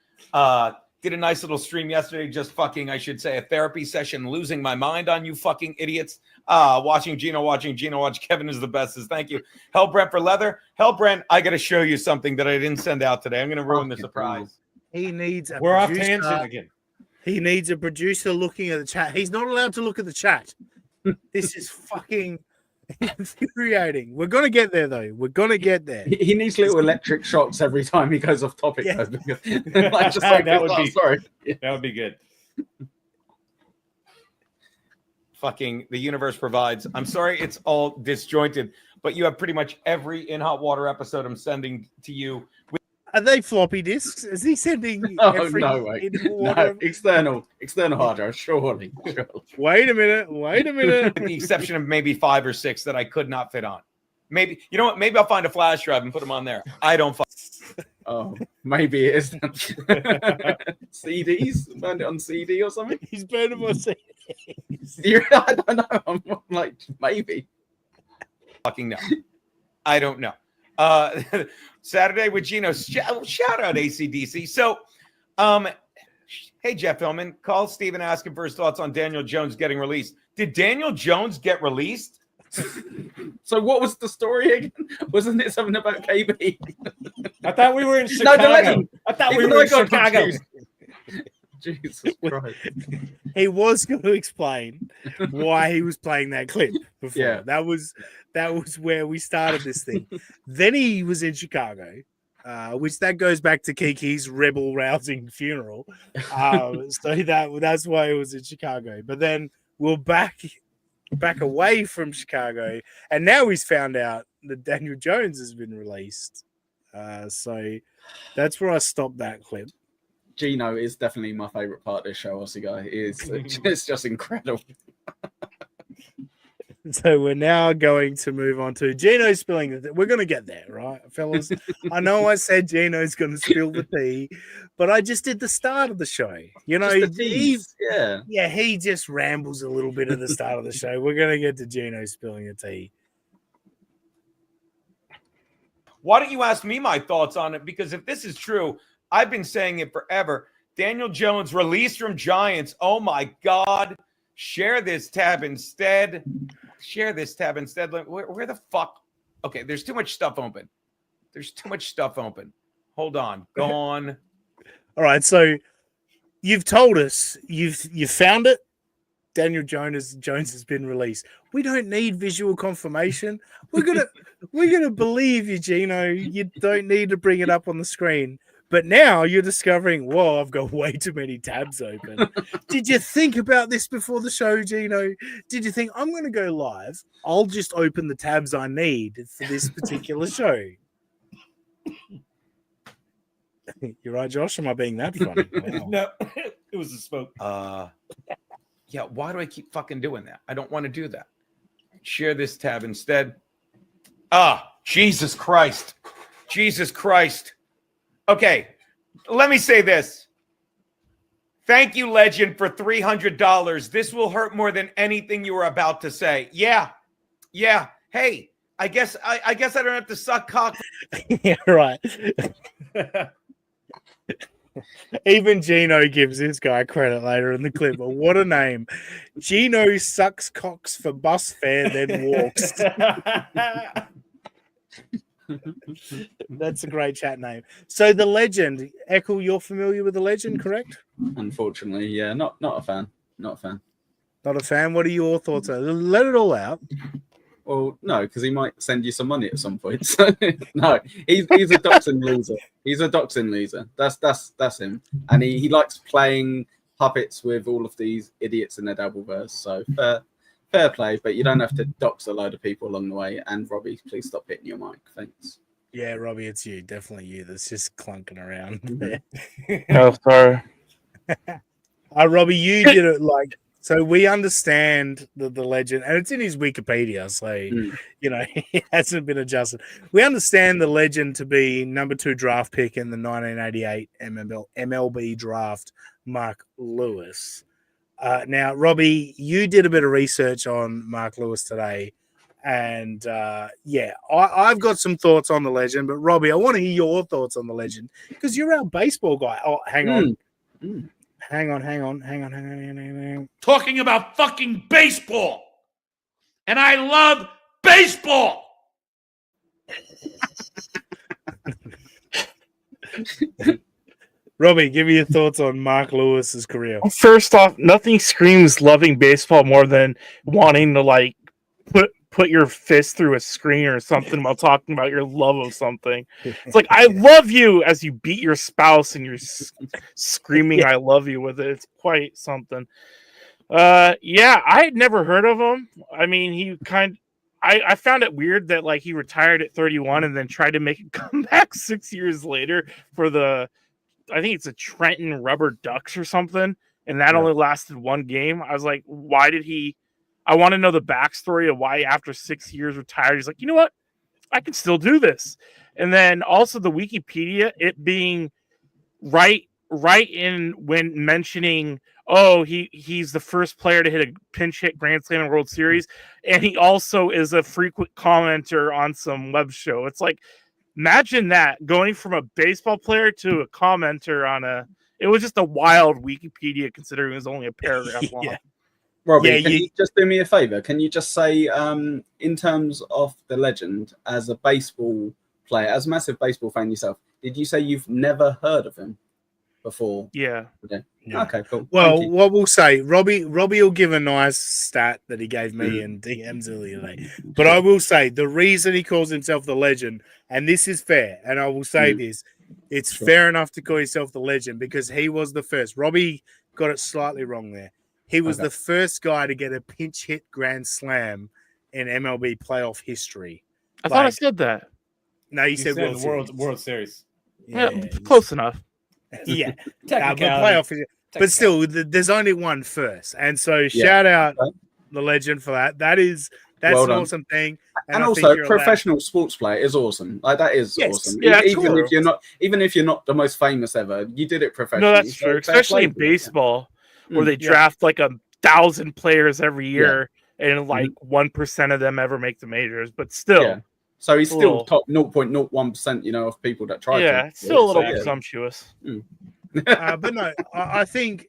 Did a nice little stream yesterday, just fucking, I should say, a therapy session, losing my mind on you fucking idiots. Watching Geno watch Kevin is the best. Thank you. Hellbrent for leather. Hellbrent, I got to show you something that I didn't send out today. I'm going to ruin the surprise. He needs a We're off producer. tangent again. He needs a producer looking at the chat. He's not allowed to look at the chat. This is fucking infuriating. We're going to get there, though. We're going to get there. He needs little electric shocks every time he goes off topic. Yeah. Like, just like, That would be- sorry. That would be good. Fucking the universe provides. I'm sorry it's all disjointed, but you have pretty much every In Hot Water episode I'm sending to you. Are they floppy disks? Is he sending Oh, every no way. water? No, external hard drive, surely. Wait a minute. Wait a minute. With the exception of maybe 5 or 6 that I could not fit on. Maybe, you know what? Maybe I'll find a flash drive and put them on there. I don't. Oh, maybe it is. CDs? Burned it on CD or something? He's burned them on CDs. I don't know. I'm like, maybe. Fucking no. I don't know. Saturday with Geno. Shout out ACDC. So, hey, Jeff Hillman, call Steven, ask him for his thoughts on Daniel Jones getting released. Did Daniel Jones get released? So what was the story again? Wasn't it something about KB? I thought we were in Chicago. No, the legend. I thought we Even were though in I got Chicago. confused. Jesus Christ. He was going to explain why he was playing that clip before. Yeah. That was where we started this thing. Then he was in Chicago, which that goes back to Kiki's rebel rousing funeral. So that's why he was in Chicago. But then we're back away from Chicago, and now he's found out that Daniel Jones has been released. So that's where I stopped that clip. Geno is definitely my favorite part of this show, Aussie guy. It's just incredible. So we're now going to move on to Geno spilling the we're going to get there, right, fellas? I know I said Geno's going to spill the tea, but I just did the start of the show. You know, he just rambles a little bit at the start of the show. We're going to get to Geno spilling the tea. Why don't you ask me my thoughts on it? Because if this is true, I've been saying it forever. Daniel Jones released from Giants. Oh, my God. Share this tab instead. Where the fuck? Okay, there's too much stuff open. Hold on. Go on. All right, so you've told us you found it. Daniel Jones has been released. We don't need visual confirmation. We're gonna believe you, Geno. You don't need to bring it up on the screen. But now you're discovering, whoa, I've got way too many tabs open. Did you think about this before the show, Geno? Did you think, I'm going to go live? I'll just open the tabs I need for this particular show. You're right, Josh? Am I being that funny? Wow. No, it was a smoke. Yeah, why do I keep fucking doing that? I don't want to do that. Share this tab instead. Jesus Christ. Okay, let me say this. Thank you, Legend, for $300. This will hurt more than anything you were about to say. Yeah. Hey, I guess I don't have to suck cock. Yeah, right. Even Geno gives this guy credit later in the clip. But what a name. Geno sucks cocks for bus fare, then walks. That's a great chat name. So the Legend, Eccles, you're familiar with the Legend, correct? Unfortunately, yeah, not a fan. Not a fan. What are your thoughts on it? Let it all out. Well, no, because he might send you some money at some point. So, no, he's a doxing loser. He's a doxing loser. That's him, and he likes playing puppets with all of these idiots in their Dabbleverse. So fair play, but you don't have to dox a load of people along the way. And Robbie, please stop hitting your mic. Thanks. Yeah, Robbie, it's you. Definitely you. That's just clunking around there. Oh, sorry. Robbie, you did it like so. We understand the Legend, and it's in his Wikipedia, so you know it hasn't been adjusted. We understand the Legend to be number 2 draft pick in the 1988 MLB draft, Mark Lewis. Now, Robbie, you did a bit of research on Mark Lewis today, and I've got some thoughts on the Legend. But Robbie, I want to hear your thoughts on the Legend because you're our baseball guy. Oh, hang on. Hang on. Talking about fucking baseball. And I love baseball. Robbie, give me your thoughts on Mark Lewis's career. First off, nothing screams loving baseball more than wanting to like put your fist through a screen or something while talking about your love of something. It's like, I love you as you beat your spouse and you're screaming I love you with it. It's quite something. Yeah, I had never heard of him. I mean, I found it weird that like he retired at 31 and then tried to make a comeback 6 years later for I think it's a Trenton Rubber Ducks or something, and that only lasted one game. I was like, why did he? I want to know the backstory of why after 6 years retired, he's like, you know what? I can still do this. And then also the Wikipedia, it being right in when mentioning, oh, he's the first player to hit a pinch hit grand slam in World Series, and he also is a frequent commenter on some web show. It's like, imagine that, going from a baseball player to a commenter on it was just a wild Wikipedia considering it was only a paragraph long. Robbie, can you just do me a favor? Can you just say, in terms of the legend, as a baseball player, as a massive baseball fan yourself, did you say you've never heard of him before? Yeah. Okay, cool. Well, what we'll say, Robbie will give a nice stat that he gave me in DMs earlier today. But I will say the reason he calls himself the legend, and this is fair, and I will say this, it's fair enough to call himself the legend because he was the first. Robbie got it slightly wrong there. He was the first guy to get a pinch hit grand slam in MLB playoff history. I thought I said that. No, you said World Series. Yeah, close enough. Yeah, but playoff. But still, there's only one first, and so shout out the legend for that. That's an awesome thing. And also, professional sports player is awesome. Like that is awesome. Yeah, even if you're not the most famous ever, you did it professionally. No, that's true. Especially in baseball, where they draft like 1,000 players every year, and like 1% of them ever make the majors. But still, so he's still top 0.01%. Of people that try. Yeah, it's still a little presumptuous. But no, I think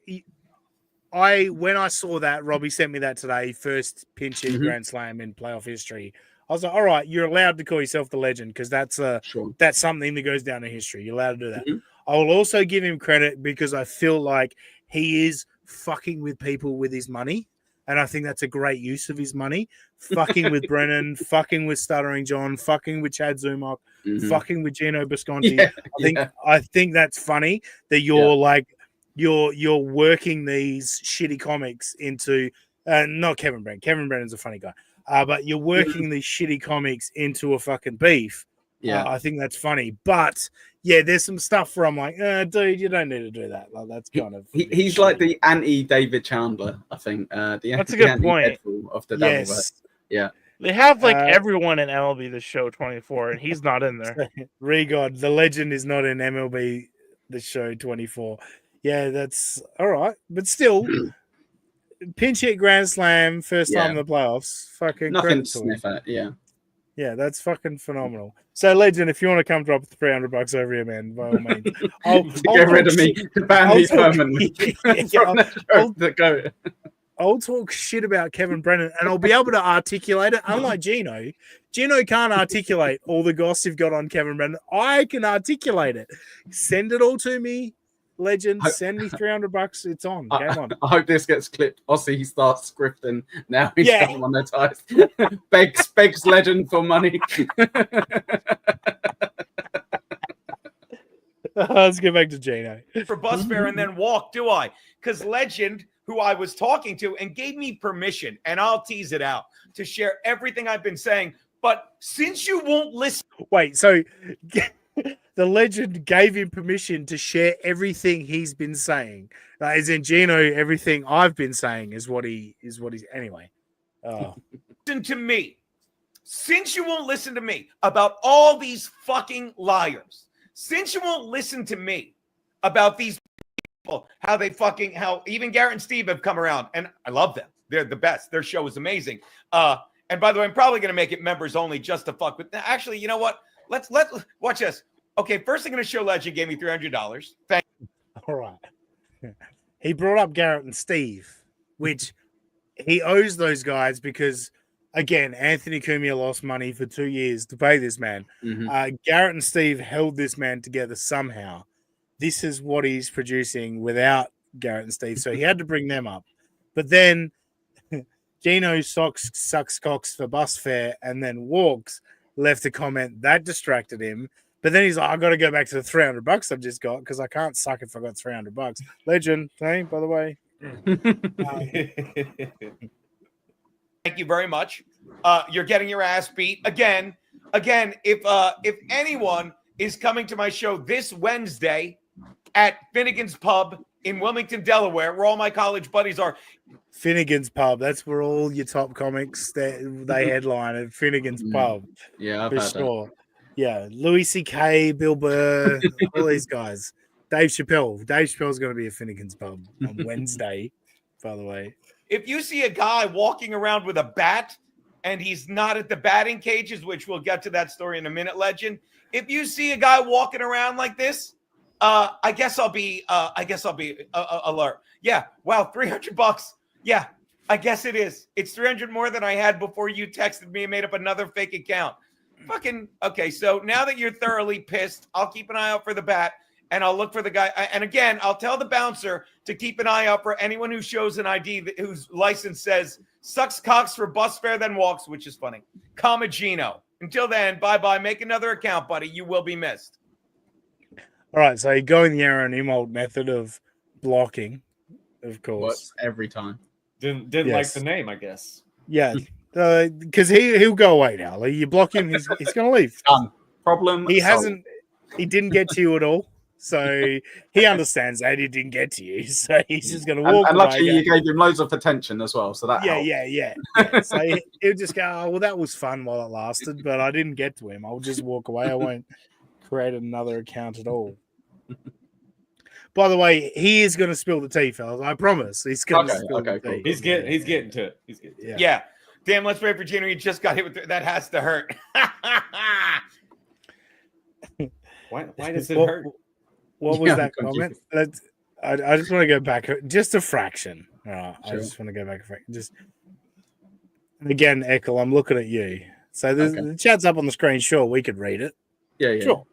when I saw that, Robbie sent me that today, first pinch hit grand slam in playoff history. I was like, all right, you're allowed to call yourself the legend because that's something that goes down in history. You're allowed to do that. I will also give him credit because I feel like he is fucking with people with his money. And I think that's a great use of his money. Fucking with Brennan, fucking with Stuttering John, fucking with Chad Zumach, fucking with Geno Bisconte. I think that's funny that you're like you're working these shitty comics into not Kevin Brennan. Kevin Brennan's a funny guy. But you're working these shitty comics into a fucking beef. I think that's funny. But there's some stuff where I'm like, dude, you don't need to do that. Like, that's kind of he's like the anti-David Chandler, I think. That's a good point. Of the Doubleverse. Yeah. They have like everyone in MLB The Show 24, and he's not in there. Regod, the legend is not in MLB The Show 24. Yeah, that's all right. But still, pinch hit grand slam, first time in the playoffs. Fucking nothing to sniff at, Yeah, that's fucking phenomenal. So, legend, if you want to come drop $300 over here, man, by all means, I'll get rid of me, ban me permanently. I'll talk shit about Kevin Brennan, and I'll be able to articulate it. Unlike Geno can't articulate all the goss you've got on Kevin Brennan. I can articulate it. Send it all to me. Legend, send me $300. It's on. Game on. I hope this gets clipped. Aussie starts scripting. Now he's monetized. begs legend for money. Let's get back to Geno. For bus fare and then walk, do I? Because legend, who I was talking to and gave me permission, and I'll tease it out, to share everything I've been saying. But since you won't listen. Wait, so the legend gave him permission to share everything he's been saying. As in Geno, everything I've been saying is what he's anyway. Listen to me. Since you won't listen to me about all these fucking liars, since you won't listen to me about these people, how even Garrett and Steve have come around, and I love them. They're the best. Their show is amazing. And by the way, I'm probably going to make it members only just to fuck with. Actually, you know what? Let's watch this. Okay, first I'm going to show Legend gave me $300. Thank you. All right. he brought up Garrett and Steve, which he owes those guys because, again, Anthony Cumia lost money for 2 years to pay this man. Garrett and Steve held this man together somehow. This is what he's producing without Garrett and Steve, so he had to bring them up. But then Geno sucks cocks for bus fare and then walks, left a comment that distracted him. But then he's like, I got to go back to the $300 I've just got because I can't suck if I got $300. Legend, hey, by the way. Thank you very much. You're getting your ass beat again. If anyone is coming to my show this Wednesday at Finnegan's Pub in Wilmington, Delaware, where all my college buddies are. Finnegan's Pub. That's where all your top comics they headline at Finnegan's Pub. Yeah, I've for heard sure. Yeah, Louis C.K., Bill Burr, all these guys. Dave Chappelle. Dave Chappelle's going to be at Finnegan's Pub on Wednesday, by the way. If you see a guy walking around with a bat and he's not at the batting cages, which we'll get to that story in a minute, Legend. If you see a guy walking around like this, I guess I'll be alert. Yeah. Wow. $300. Yeah. I guess it is. It's 300 more than I had before you texted me and made up another fake account. Fucking okay. So now that you're thoroughly pissed, I'll keep an eye out for the bat and I'll look for the guy. And again, I'll tell the bouncer to keep an eye out for anyone who shows an ID whose license says sucks cocks for bus fare, then walks, which is funny. Comma Geno. Until then, bye-bye. Make another account, buddy. You will be missed. All right. So you go in the Aaron Imholte method of blocking, of course. Every time. Didn't Yes. like the name, I guess. Yeah. Because he'll go away now. Like, you block him, he's going to leave. Problem He solved. he didn't get to you at all. So he understands that he didn't get to you. So he's just going to walk And away. luckily, you gave him loads of attention as well. So that helped. Yeah. So he'll just go, oh, well, that was fun while it lasted, but I didn't get to him. I'll just walk away. I won't create another account at all. By the way, he is going to spill the tea, fellas. I promise. He's going to spill the tea. Cool. He's getting to it. He's getting to it. Yeah. Damn, let's wait for Geno. He just got hit with that. Has to hurt. Why does it hurt? What was that comment? I just want to go back just a fraction. All right, I just want to go back a fraction. Just again, Eckel, I'm looking at you. So the chat's up on the screen. Sure, we could read it. Yeah. Sure.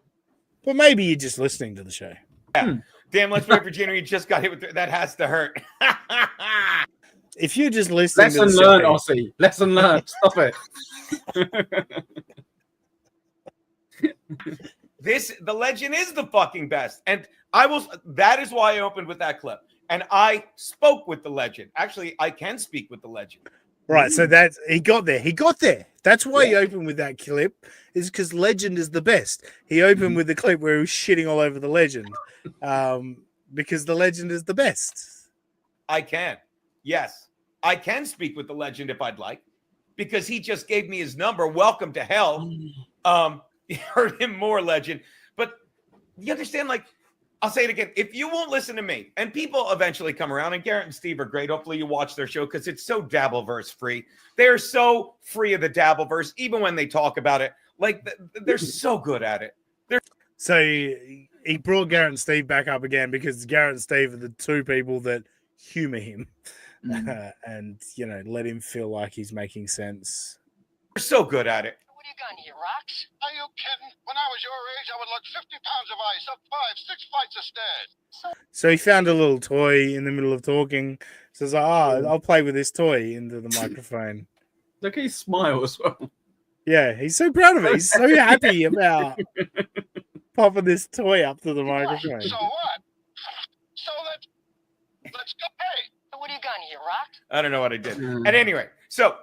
But maybe you're just listening to the show. Yeah. Damn, let's wait for Geno. He just got hit with that. Has to hurt. If you're just listening Lesson to the learned, show, Aussie. Lesson learned. Stop it. The Legend is the fucking best. And that is why I opened with that clip. And I spoke with the Legend. Actually, I can speak with the Legend. right? So he got there. He got there. That's why he opened with that clip, is because Legend is the best. He opened with the clip where he was shitting all over the Legend, because the Legend is the best. I can. Yes. I can speak with the Legend if I'd like, because he just gave me his number. Welcome to hell. You heard him more, Legend. But you understand, like, I'll say it again. If you won't listen to me, and people eventually come around, and Garrett and Steve are great. Hopefully you watch their show because it's so Dabbleverse free. They're so free of the Dabbleverse, even when they talk about it. Like, they're so good at it. So he brought Garrett and Steve back up again because Garrett and Steve are the two people that humor him and, let him feel like he's making sense. They're so good at it. What are you got here, rocks? Are you kidding? When I was your age, I would lug 50 pounds of ice up 5-6 flights of stairs. So he found a little toy in the middle of talking. Says, I'll play with this toy into the microphone. Look at his smile as well. Yeah, he's so proud of it. He's so happy about popping this toy up to the microphone. So what? So let's go. Hey, what are you got here, rocks? I don't know what I did. At any rate, so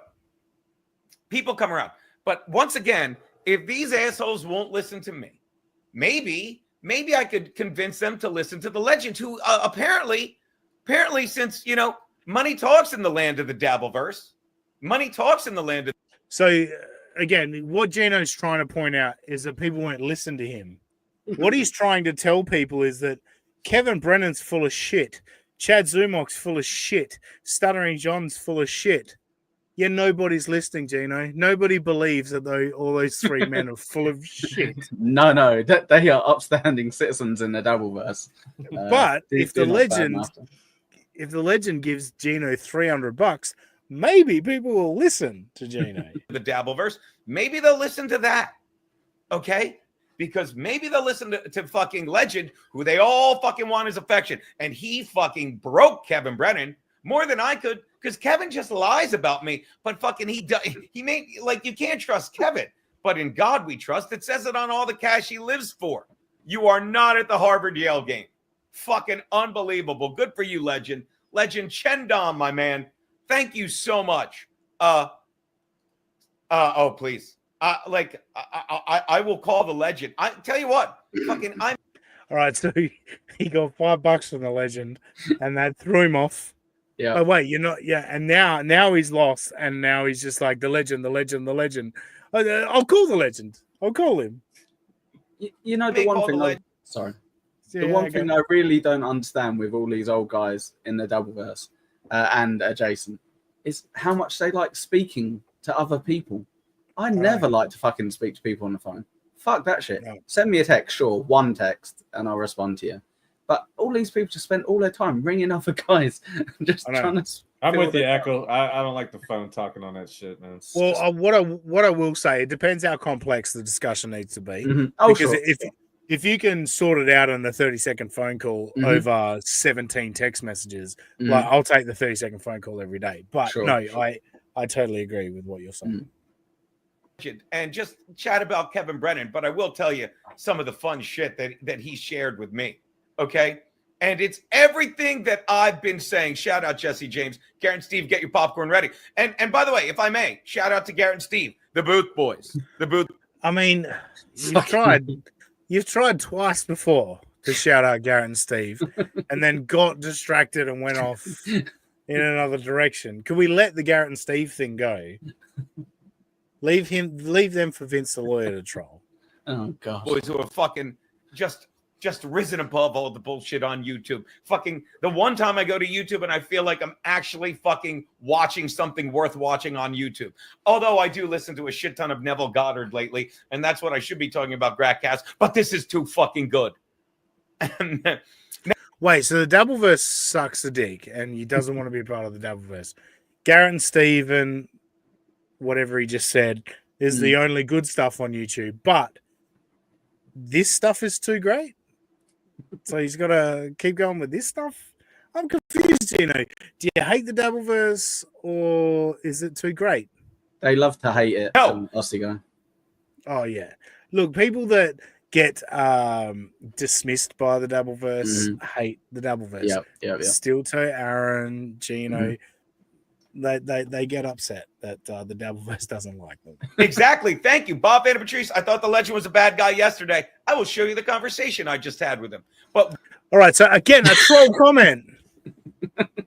people come around. But once again, if these assholes won't listen to me, maybe I could convince them to listen to the Legend, who apparently, since, money talks in the land of the Dabbleverse, money talks in the land of. So, again, what Geno's trying to point out is that people won't listen to him. What he's trying to tell people is that Kevin Brennan's full of shit. Chad Zumach's full of shit. Stuttering John's full of shit. Yeah, nobody's listening, Geno. Nobody believes that all those three men are full of shit. No, they are upstanding citizens in the Dabbleverse. But if the legend gives Geno $300, maybe people will listen to Geno. The Dabbleverse, maybe they'll listen to that. Okay? Because maybe they'll listen to fucking Legend, who they all fucking want his affection. And he fucking broke Kevin Brennan more than I could, because Kevin just lies about me. But fucking he made, like, you can't trust Kevin. But in God we trust. It says it on all the cash he lives for. You are not at the Harvard-Yale game. Fucking unbelievable. Good for you, Legend. Legend Chendom, my man. Thank you so much. Oh, please. I will call the Legend. I tell you what, all right, so he got $5 from the Legend, and that threw him off. Yeah. Oh wait, you're not. Yeah, and now he's lost, and now he's just like the Legend. I'll call the Legend. I'll call him. You know, the one thing. Sorry. Yeah, the one thing I really don't understand with all these old guys in the Dabbleverse and adjacent is how much they like speaking to other people. I never like to fucking speak to people on the phone. Fuck that shit. No. Send me a text, sure, one text, and I'll respond to you. But all these people just spend all their time ringing other guys, just trying to. I'm with you, Echo. I don't like the phone talking on that shit, man. Well, what I will say, it depends how complex the discussion needs to be. Mm-hmm. Oh, because sure. if you can sort it out in a 30-second phone call over 17 text messages, like I'll take the 30-second phone call every day. But I totally agree with what you're saying. And just chat about Kevin Brennan, but I will tell you some of the fun shit that he shared with me. Okay. And it's everything that I've been saying. Shout out Jesse James, Garrett and Steve, get your popcorn ready. And by the way, if I may, shout out to Garrett and Steve, the Booth boys. The Booth. I mean, you've tried twice before to shout out Garrett and Steve, and then got distracted and went off in another direction. Can we let the Garrett and Steve thing go? Leave them for Vince the lawyer to troll. Oh god, boys who are fucking just risen above all the bullshit on YouTube. Fucking the one time I go to YouTube and I feel like I'm actually fucking watching something worth watching on YouTube. Although I do listen to a shit ton of Neville Goddard lately, and that's what I should be talking about, Gratcast. But this is too fucking good. Wait, so the Dabbleverse sucks a dick, and he doesn't want to be a part of the Dabbleverse. Garrett and Steve and whatever he just said is the only good stuff on YouTube, but this stuff is too great. So he's got to keep going with this stuff. I'm confused, Do you hate the Dabbleverse, or is it too great? They love to hate it. No. Aussie guy. Oh yeah. Look, people that get dismissed by the Dabbleverse hate the Dabbleverse. Yep. Steel Toe Aaron, Geno. They get upset that the Dabbleverse doesn't like them. Exactly. Thank you, Bob Vander Patrice. I thought the Legend was a bad guy yesterday. I will show you the conversation I just had with him. But all right, so again, a troll comment.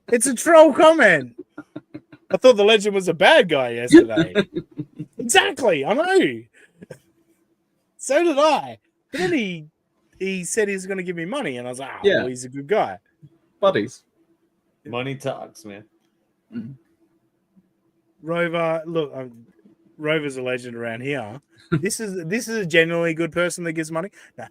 It's a troll comment. I thought the Legend was a bad guy yesterday. Exactly. I know. So did I. But then he said he was going to give me money, and I was like, well, he's a good guy. Buddies. Money talks, man. Rover, look, Rover's a legend around here. This is a genuinely good person that gives money. No.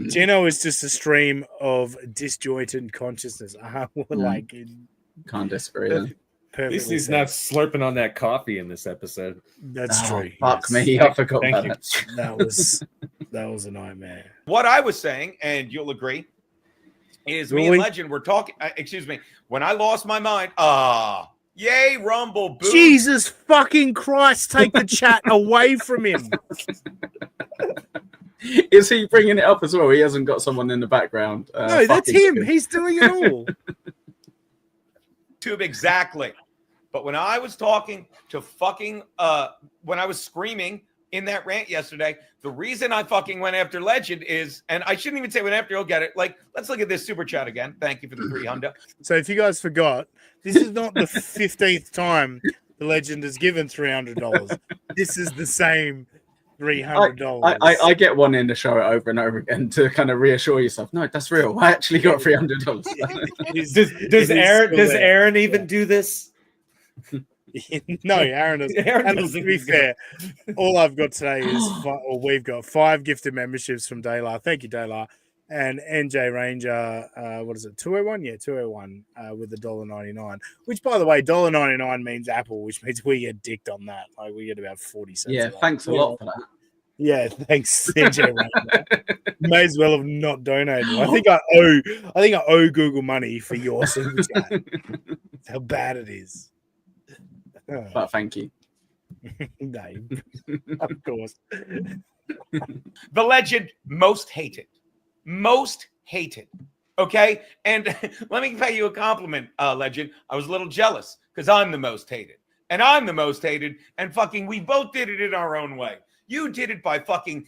Geno is just a stream of disjointed consciousness. Can't disagree. At least he's not slurping on that coffee in this episode. That's true. Fuck me, I forgot about that. That was a nightmare. What I was saying, and you'll agree, is me and Legend were talking. Excuse me. When I lost my mind, yay, Rumble, boo. Jesus fucking Christ, take the chat away from him. Is he bringing it up as well? He hasn't got someone in the background. No, that's him. He's doing it all. Tube, exactly. But when I was talking to fucking, when I was screaming in that rant yesterday, the reason I fucking went after Legend is, and I shouldn't even say went after, you'll get it. Like, let's look at this super chat again. Thank you for the 300. So if you guys forgot, this is not the 15th time the Legend has given $300. This is the same $300. I get one in to show it over and over again to kind of reassure yourself. No, that's real. I actually got $300. Does Aaron even do this? No, Aaron is. And to be fair, all I've got today is, we've got 5 gifted memberships from Daylar. Thank you, Daylar. And NJ Ranger, what is it? 201? Yeah, 201 with the $1.99. Which, by the way, $1.99 means Apple, which means we get dicked on that. Like we get about 40 cents. Yeah, thanks a lot for that. Yeah, thanks, NJ Ranger. May as well have not donated. I think I owe Google money for your super chat. That's how bad it is. But thank you. No, of course. The legend most hated. Most hated. Okay? And let me pay you a compliment, legend. I was a little jealous because I'm the most hated. And I'm the most hated. And fucking we both did it in our own way. You did it by fucking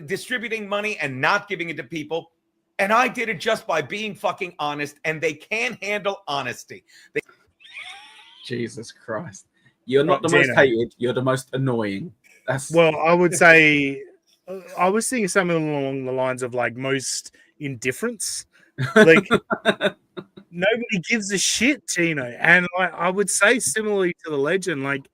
distributing money and not giving it to people. And I did it just by being fucking honest. And they can't handle honesty. Jesus Christ. You're not the most hated. You're the most annoying. Well, I would say I was thinking something along the lines of like most indifference. Like nobody gives a shit, Geno. And I would say similarly to the legend, like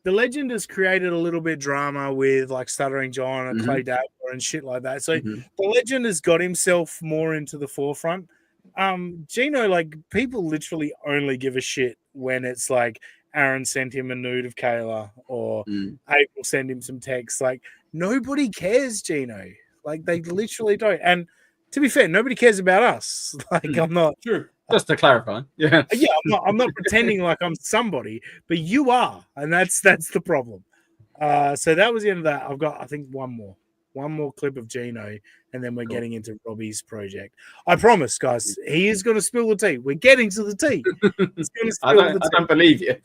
the legend has created a little bit of drama with like Stuttering John and Clay Dabbler and shit like that. So the legend has got himself more into the forefront. Geno, like people literally only give a shit when it's like Aaron sent him a nude of Kayla or April sent him some text. Like nobody cares, Geno. Like they literally don't. And to be fair, nobody cares about us. Like I'm not. True. Just to clarify, yeah, I'm not pretending like I'm somebody, but you are, and that's the problem. So that was the end of that. I've got, I think, one more clip of Geno, and then we're getting into Robbie's project. I promise, guys, he is going to spill the tea. We're getting to the tea. He's going to spill the tea. I don't believe you.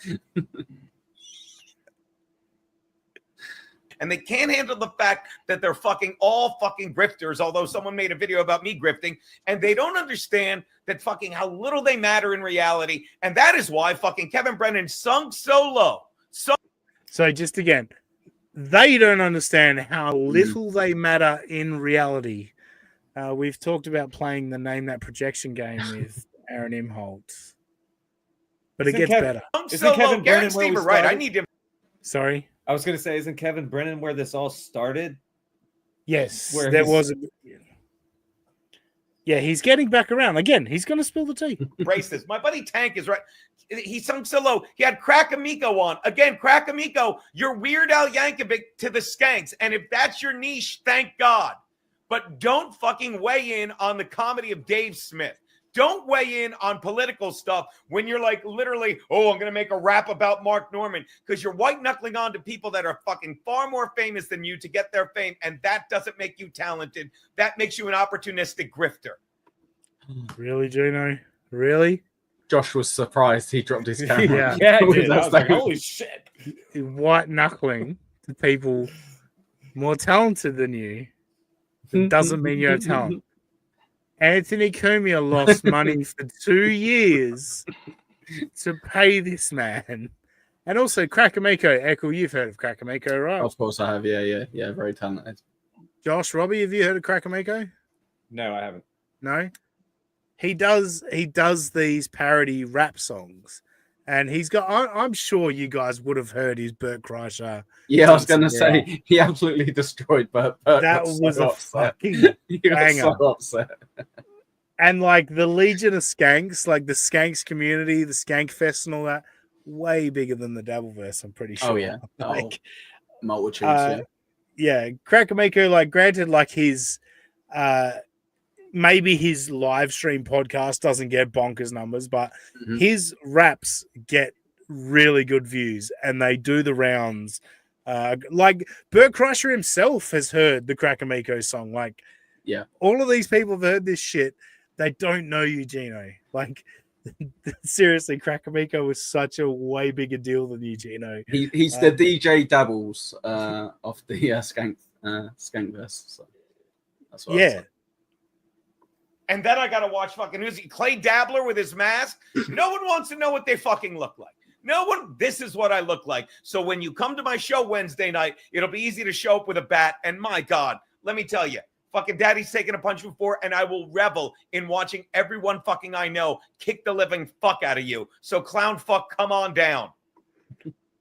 And they can't handle the fact that they're all fucking grifters, although someone made a video about me grifting, and they don't understand that fucking how little they matter in reality. And that is why fucking Kevin Brennan sunk so low. So just again, they don't understand how little they matter in reality. We've talked about playing the Name That Projection game with Aaron Imholte. But it gets better. Isn't Kevin Brennan where we Steve, right? I started? need to. Sorry? I was going to say, isn't Kevin Brennan where this all started? Yes, Where there he's- was. Yeah, he's getting back around. Again, he's going to spill the tea. Brace this. My buddy Tank is right. He sung so low. He had Crack Amico on. Again, Crack Amico, you're Weird Al Yankovic to the Skanks. And if that's your niche, thank God. But don't fucking weigh in on the comedy of Dave Smith. Don't weigh in on political stuff when you're like literally, oh, I'm going to make a rap about Mark Norman, because you're white knuckling on to people that are fucking far more famous than you to get their fame. And that doesn't make you talented. That makes you an opportunistic grifter. Really, Geno? Really? Josh was surprised he dropped his camera. Yeah, I did. I was like, holy shit. White knuckling to people more talented than you doesn't mean you have talent. Anthony Cumia lost money for 2 years to pay this man. And also Krakameko. Echo, you've heard of Krakameko, right? Of course I have. Yeah. Very talented. Josh, Robbie, have you heard of Krakameko? No, I haven't. No? He does these parody rap songs. And he's got, I'm sure you guys would have heard his Burt Kreischer. Yeah, I was going to say, he absolutely destroyed Burt. That was a fucking banger. So upset. And like the Legion of Skanks, like the Skanks community, the Skank Fest and all that, way bigger than the Dabbleverse, I'm pretty sure. Oh, yeah. Like, multitudes, yeah. Krakameko, like granted, like his maybe his live stream podcast doesn't get bonkers numbers, but his raps get really good views and they do the rounds. Like Burt Kreischer himself has heard the Krakameko song. Like, yeah, all of these people have heard this shit. They don't know you, Geno. Like, seriously, Krakameko was such a way bigger deal than you, Geno. He's the DJ Dabbles of the Skankverse. So that's what yeah. And then I got to watch fucking who's he? Clay Dabbler with his mask. No one wants to know what they fucking look like. No one. This is what I look like. So when you come to my show Wednesday night, it'll be easy to show up with a bat. And my God, let me tell you, fucking daddy's taken a punch before, and I will revel in watching everyone fucking I know kick the living fuck out of you. So clown fuck, come on down.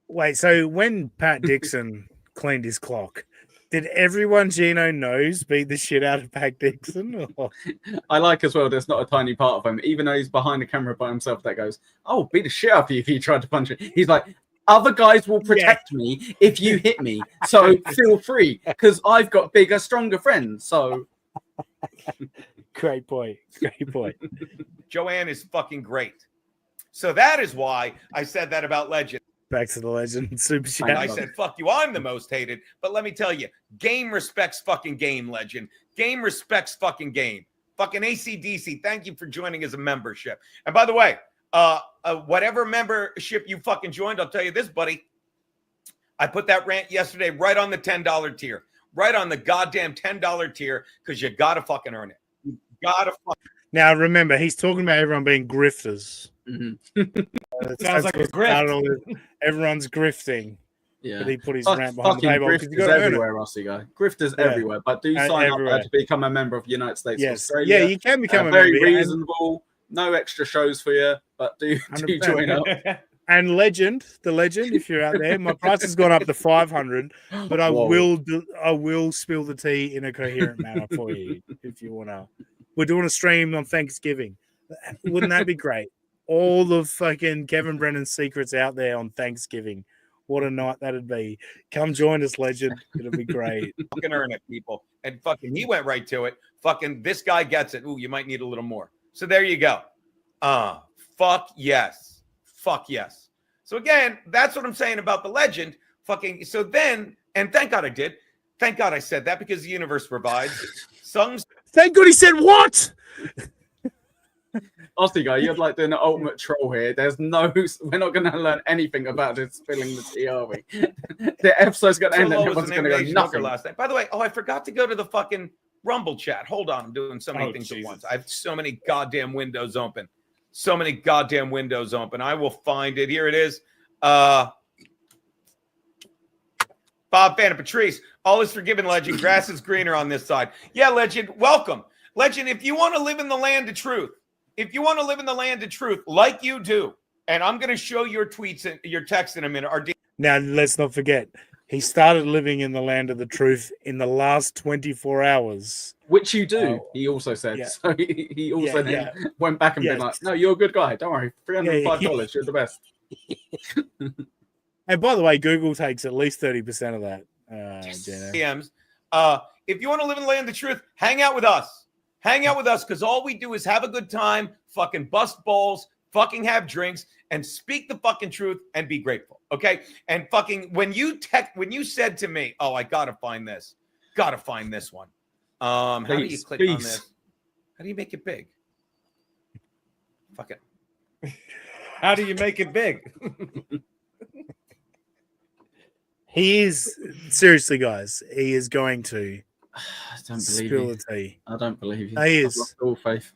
Wait, so when Pat Dixon cleaned his clock, did everyone Geno knows beat the shit out of Pat Dixon? Or? I like as well, there's not a tiny part of him, even though he's behind the camera by himself, that goes, oh, beat the shit out of you if you tried to punch it. He's like, other guys will protect me if you hit me, so feel free, because I've got bigger, stronger friends, so... Great point. Joanne is fucking great. So that is why I said that about Legend. Back to the Legend Super Chat. And I said, fuck you, I'm the most hated. But let me tell you, game respects fucking game, Legend. Game respects fucking game. Fucking AC/DC, thank you for joining as a membership. And by the way, whatever membership you fucking joined, I'll tell you this, buddy. I put that rant yesterday right on the $10 tier. Right on the goddamn $10 tier, because you gotta fucking earn it. You gotta fucking. Now remember, he's talking about everyone being grifters. Sounds like a grift. Everyone's grifting. Yeah, but he put his rant behind the fucking paywall. grifters everywhere, Rossi guy. Grifters everywhere, but do sign up there to become a member of United States of Australia. Yeah, you can become a very member. reasonable. No extra shows for you, but do join up. And the legend, if you're out there, my price has gone up to 500, but I will spill the tea in a coherent manner for you if you want to. We're doing a stream on Thanksgiving. Wouldn't that be great? All the fucking Kevin Brennan's secrets out there on Thanksgiving. What a night that'd be. Come join us, Legend. It'll be great. Fucking earn it, people. And fucking he went right to it. Fucking this guy gets it. Ooh, you might need a little more. So there you go. Fuck yes. Fuck yes. So again, that's what I'm saying about the Legend. Fucking so then, and thank God I did. Thank God I said that, because the universe provides. Thank God he said what? Honestly, guy, you're like doing the ultimate troll here. We're not going to learn anything about this spilling the tea, are we? The episode's going to end and everyone's going to go nothing. Last night. By the way, I forgot to go to the fucking Rumble chat. Hold on, I'm doing so many things at once. I have so many goddamn windows open. I will find it. Here it is. Bob Fan and Patrice. All is forgiven, Legend. Grass is greener on this side. Yeah, Legend. Welcome. Legend, if you want to live in the land of truth, like you do, and I'm going to show your tweets and your text in a minute. Now, let's not forget, he started living in the land of the truth in the last 24 hours. Which you do, he also said. Yeah. So he also went back and been like, no, you're a good guy. Don't worry. $305. You're the best. And by the way, Google takes at least 30% of that. DMs. If you want to live in the land of the truth, hang out with us. Because all we do is have a good time, fucking bust balls, fucking have drinks, and speak the fucking truth and be grateful. Okay? And fucking when you said to me, oh, I gotta find this one. How do you click on this? How do you make it big? Fuck it. How do you make it big? He is, seriously, guys, he is going to spill the tea. I don't believe you. He is. I've lost all faith.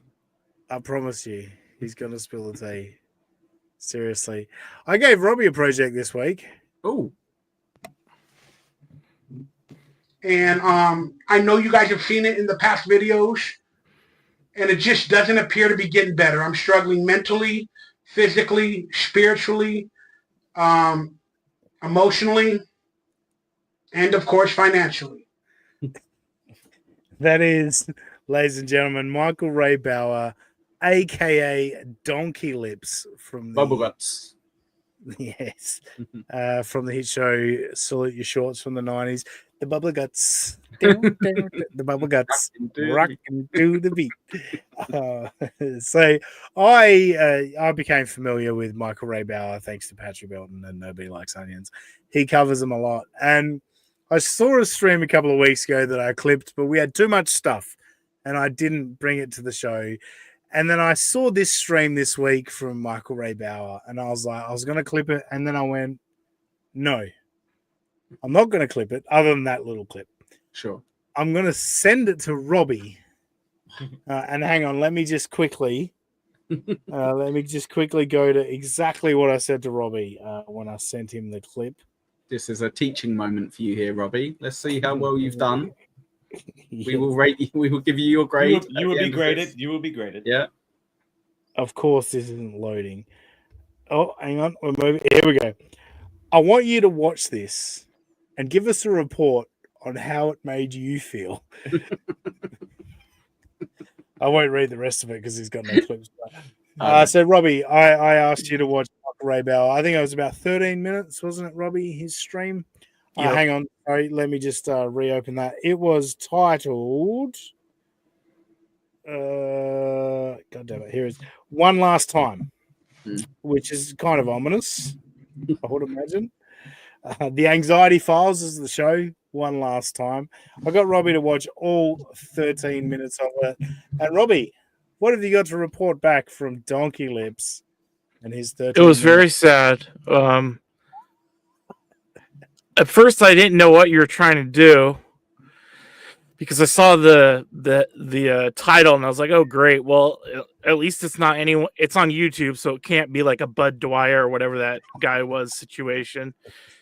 I promise you, he's going to spill the tea. Seriously. I gave Robbie a project this week. Oh. And I know you guys have seen it in the past videos, and it just doesn't appear to be getting better. I'm struggling mentally, physically, spiritually, emotionally, and of course, financially. That is, ladies and gentlemen, Michael Ray Bauer, aka Donkey Lips from the Bubble Guts. Yes. From the hit show Salute Your Shorts from the 90s. The Bubble Guts. The Bubble Guts. Rockin' to the beat. So I became familiar with Michael Ray Bauer thanks to Patrick Belton and Nobody Likes Onions. He covers them a lot. And I saw a stream a couple of weeks ago that I clipped, but we had too much stuff and I didn't bring it to the show. And then I saw this stream this week from Michael Ray Bauer, and I was like, I was going to clip it. And then I went, no, I'm not going to clip it other than that little clip. Sure. I'm going to send it to Robbie. And hang on, let me just quickly go to exactly what I said to Robbie when I sent him the clip. This is a teaching moment for you here, Robbie. Let's see how well you've done. We will rate you. We will give you your grade. You will be graded. You will be graded. Yeah. Of course, this isn't loading. Oh, hang on. We're moving. Here we go. I want you to watch this and give us a report on how it made you feel. I won't read the rest of it because he's got no clips. So, Robbie, I asked you to watch Michael Ray Bauer. I think it was about 13 minutes, wasn't it, Robbie, his stream? Yep. Hang on. Sorry, let me just reopen that. It was titled... God damn it. Here it is. One Last Time, which is kind of ominous, I would imagine. The Anxiety Files is the show. One Last Time. I got Robbie to watch all 13 minutes of it. And Robbie, what have you got to report back from Donkey Lips and his 13 It was very minutes? sad. At first, I didn't know what you were trying to do because I saw the title and I was like, "Oh, great! Well, at least it's not anyone. It's on YouTube, so it can't be like a Bud Dwyer or whatever that guy was situation."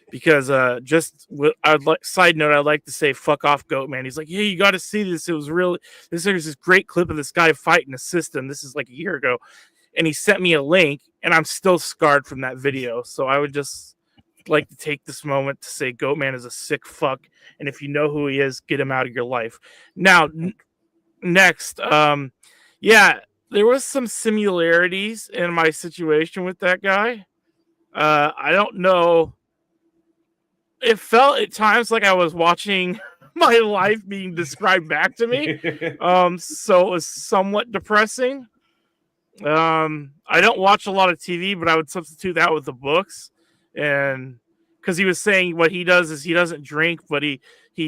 Because I'd like side note, I'd like to say, "Fuck off, Goat Man." He's like, "Yeah, you got to see this. It was really there's this great clip of this guy fighting a system. This is like a year ago." And he sent me a link, and I'm still scarred from that video. So I would just like to take this moment to say Goatman is a sick fuck, and if you know who he is, get him out of your life. Now, next, yeah, there was some similarities in my situation with that guy. I don't know. It felt at times like I was watching my life being described back to me. So it was somewhat depressing. I don't watch a lot of TV, but I would substitute that with the books. And because he was saying what he does is he doesn't drink, but he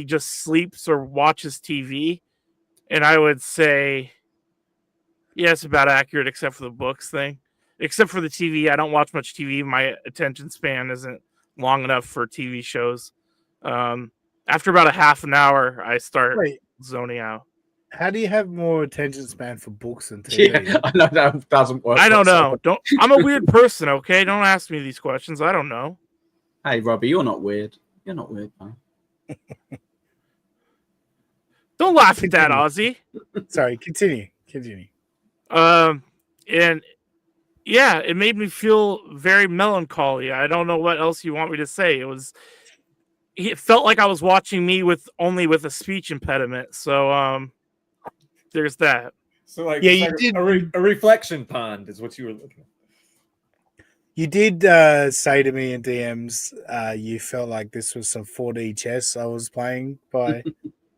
just sleeps or watches TV. And I would say, yeah, it's about accurate except for the books thing. Except for the TV. I don't watch much TV. My attention span isn't long enough for TV shows. After about a half an hour, I start zoning out. How do you have more attention span for books and TV? Yeah, I know that doesn't work. I don't know. I'm a weird person, okay? Don't ask me these questions. I don't know. Hey, Robbie, you're not weird. You're not weird, man. Don't laugh at that, Ozzy. Sorry, continue. And yeah, it made me feel very melancholy. I don't know what else you want me to say. It felt like I was watching me with a speech impediment. So there's that. So like, Yeah, it's you like did- a reflection pond is what you were looking at. You did say to me in DMs you felt like this was some 4D chess I was playing by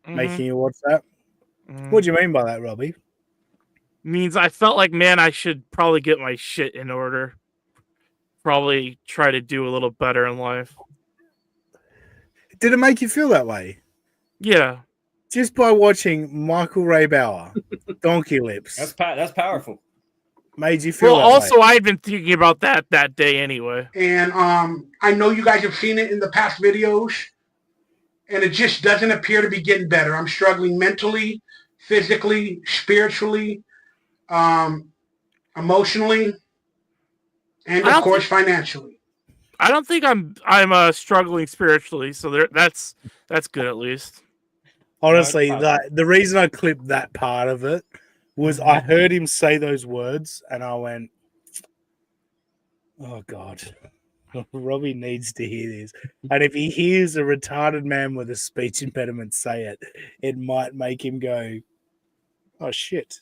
making you watch that. What do you mean by that, Robbie? Means I felt like, man, I should probably get my shit in order. Probably try to do a little better in life. Did it make you feel that way? Yeah. Just by watching Michael Ray Bauer, Donkey Lips. That's powerful. Made you feel Well, that also, way. I had been thinking about that day anyway. And I know you guys have seen it in the past videos, and it just doesn't appear to be getting better. I'm struggling mentally, physically, spiritually, emotionally, and of course financially. I don't think I'm struggling spiritually, so that's good at least. Honestly, the reason I clipped that part of it was I heard him say those words, and I went, "Oh God, Robbie needs to hear this." And if he hears a retarded man with a speech impediment say it, it might make him go, "Oh shit."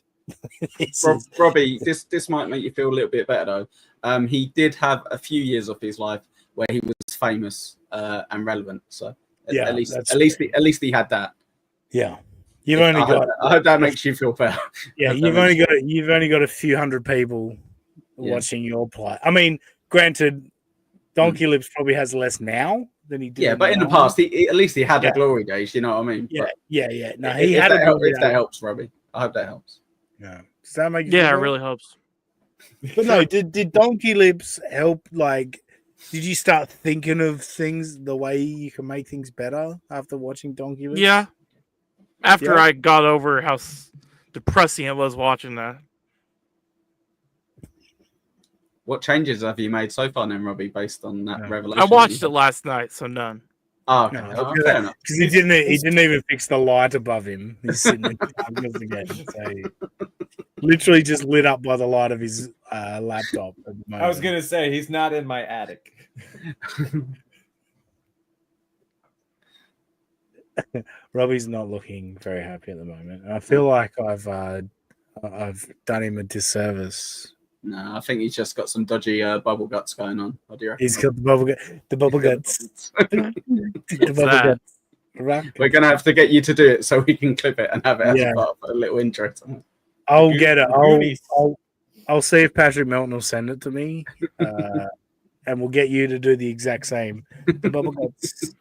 Robbie, this might make you feel a little bit better though. He did have a few years of his life where he was famous and relevant. So Yeah, at least he had that. Yeah, you've only got. I hope that makes you feel better. Yeah, you've only got a few hundred people watching your play. I mean, granted, Donkey Lips probably has less now than he did. Yeah, but in the past, at least he had the glory days. You know what I mean? Yeah, But yeah. No, if he had that a helps, glory if that days. helps, Robbie. I hope that helps. Yeah. Does that make you Yeah, feel it better? really helps. But no, did Donkey Lips help? Like, did you start thinking of things the way you can make things better after watching Donkey Lips? Yeah. After Yeah. I got over how depressing it was watching that. What changes have you made so far, then, Robbie, based on that revelation? I watched it last night, so none. Oh, okay. No, Fair enough. because he didn't even fix the light above him. He's sitting in darkness again. So literally just lit up by the light of his laptop. At the moment. I was gonna say he's not in my attic. Robbie's not looking very happy at the moment. I feel like I've done him a disservice. No, I think he's just got some dodgy bubble guts going on. What do you reckon? He's got the bubble guts. The bubble guts. Right. We're gonna have to get you to do it so we can clip it and have it as a part of a little intro. I'll get it. I'll see if Patrick Melton will send it to me, and we'll get you to do the exact same. The bubble guts.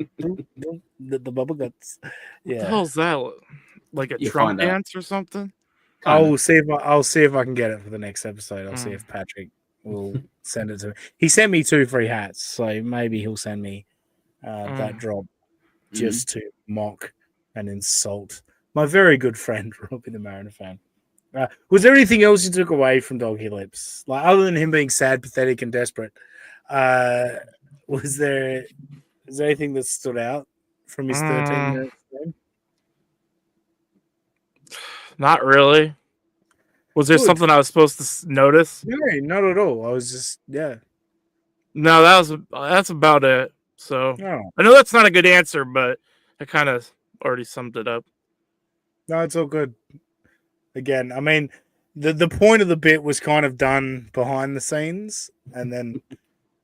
The bubble guts. What the Yeah. hell's that? Like a You Trump find out. dance or something? I'll see if I can get it for the next episode. I'll see if Patrick will send it to me. He sent me 2 free hats, so maybe he'll send me that drop just to mock and insult my very good friend Robbie the Mariner fan. Was there anything else you took away from Doggy Lips, like other than him being sad, pathetic, and desperate? Was there anything that stood out from his 13 minutes game? Not really. Was there Good. something I was supposed to notice? No, not at all. I was just No, that's about it. So Oh. I know that's not a good answer, but I kind of already summed it up. No, it's all good. Again, I mean, the point of the bit was kind of done behind the scenes, and then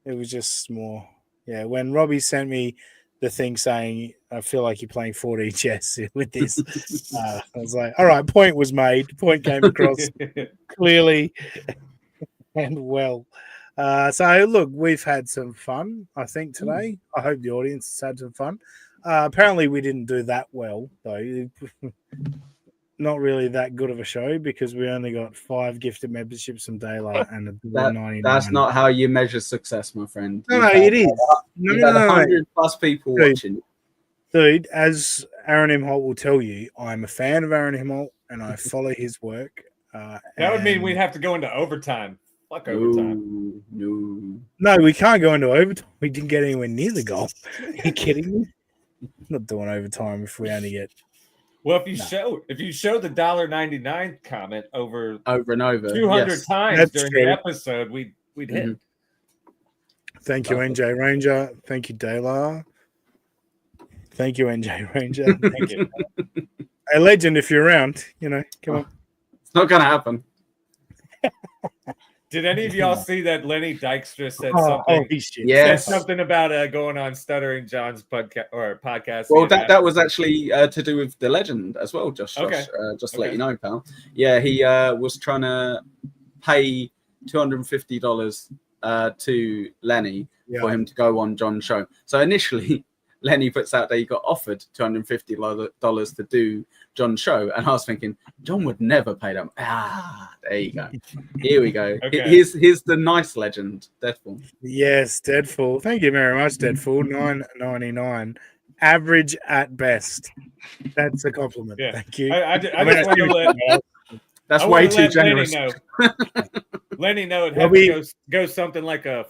it was just more. Yeah, when Robbie sent me the thing saying, "I feel like you're playing 4D chess with this," I was like, "All right, point was made. Point came across clearly and well." So look, we've had some fun, I think, today. I hope the audience has had some fun. Apparently, we didn't do that well, though. Not really that good of a show because we only got 5 gifted memberships from Daylight and $1.99. That's not how you measure success, my friend. No, it is. You've had 100+ people watching. Dude, as Aaron Imholte will tell you, I'm a fan of Aaron Imholte and I follow his work. That would mean we'd have to go into overtime. Fuck overtime. No, we can't go into overtime. We didn't get anywhere near the goal. Are you kidding me? I'm not doing overtime if we only get. Well, if you show the $1.99 comment over and over 200 times That's during true. the episode, we'd hit. Thank you, NJ Ranger. Thank you, Daylar. Thank you, NJ Ranger. Thank you. Hey, legend, if you're around, come on. It's not going to happen. Did any of y'all see that Lenny Dykstra said Oh, something? holy shit. Yes. Said something about going on Stuttering John's podcast. Well, that was actually to do with the legend as well, Josh. Okay. Just to let you know, pal. Yeah, he was trying to pay $250 to Lenny for him to go on John's show. So initially, Lenny puts out that he got offered $250 to do John's show, and I was thinking John would never pay them. There you go. Here we go. Okay. Here's the nice legend, Deadpool. Yes, Deadpool. Thank you very much, Deadpool. $9.99. Average at best. That's a compliment. Yeah. Thank you. I just want to let. That's I way wanna too let generous. Lenny know it had to go something like a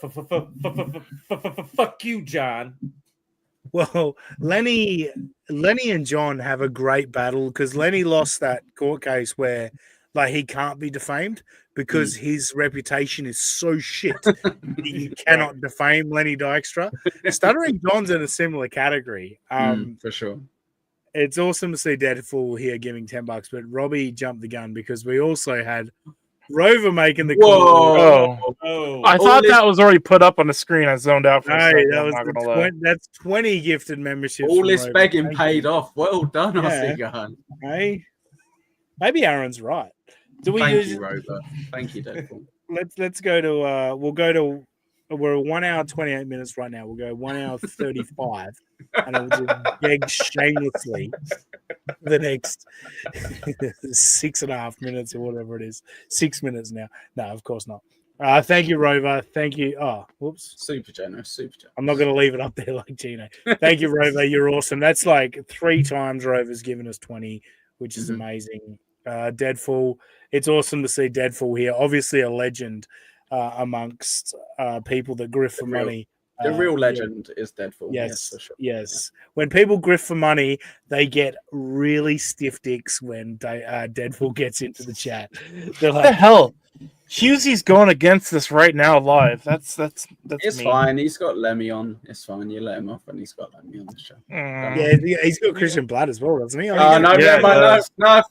fuck you, John. Well, Lenny and John have a great battle because Lenny lost that court case where he can't be defamed because his reputation is so shit that you cannot defame Lenny Dykstra. Stuttering John's in a similar category. For sure. It's awesome to see Deadpool here giving $10, but Robbie jumped the gun because we also had Rover making the call. Oh. I thought that was already put up on the screen. I zoned out for a second. That was that's 20 gifted memberships. All this Rover. begging paid off. Well done, Yeah. Aussie. Hey, maybe Aaron's right. Do we Thank you, Rover. Thank you, Deadpool. Let's go to we're 1 hour 28 minutes right now. We'll go 1 hour 35, and I will just beg shamelessly the next 6.5 minutes or whatever it is. 6 minutes now. No, of course not. Thank you, Rover. Thank you. Oh, whoops. Super generous. I'm not going to leave it up there like Geno. Thank you, Rover. You're awesome. That's like 3 times Rover's given us 20, which is amazing. Deadfall. It's awesome to see Deadfall here. Obviously a legend amongst people that grift for money. The real legend is Deadfall. Yes, for sure. yes. When people grift for money, they get really stiff dicks when Deadfall gets into the chat. They're What the hell? Hughesy's going against us right now live. That's It's me. fine. He's got Lemmy on. It's fine. You let him off, and he's got Lemmy on the show. Yeah, he's got Christian Blatt as well, doesn't he? No,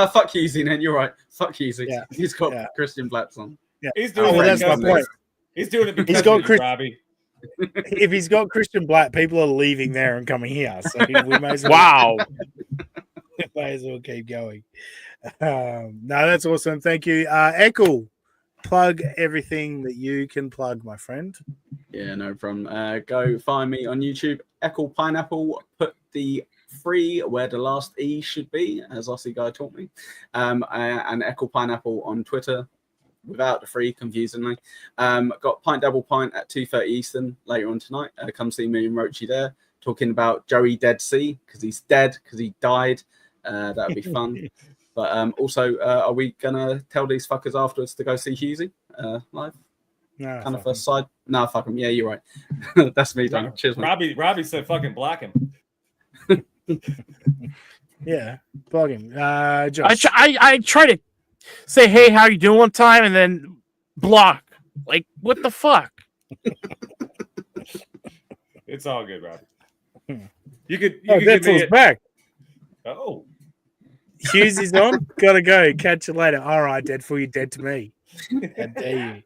fuck Husey, then you're right. Fuck Husey. Yeah. He's got Christian Blatts on. Yeah. He's doing it that's my because point. he's doing it because He's got of you, Robbie. If he's got Christian Blatt, people are leaving there and coming here. So we may as well, Wow. we may as well keep going. No, that's awesome. Thank you. Echo, plug everything that you can plug, my friend. Yeah, no problem. Go find me on YouTube. Echo Pineapple. Put the free where the last E should be, as Aussie Guy taught me. And Echo Pineapple on Twitter. Without the free, confusingly. Got Pint Double Pint at 2:30 Eastern later on tonight. Come see me and Roachy there, talking about Joey Dead Sea, because he's dead, because he died. That'd be fun. But also, are we gonna tell these fuckers afterwards to go see Husey live? No, kind of a side. No, fuck him. Yeah, you're right. That's me done. Cheers, man. Robbie said fucking block him. Yeah, plug him. Josh. I try to say, hey, how you doing one time, and then block. Like, what the fuck? It's all good, Robbie. You could Deadpool's give me back. Oh. Hughes is on. Gotta go. Catch you later. All right, Deadpool, you're dead to me. How dare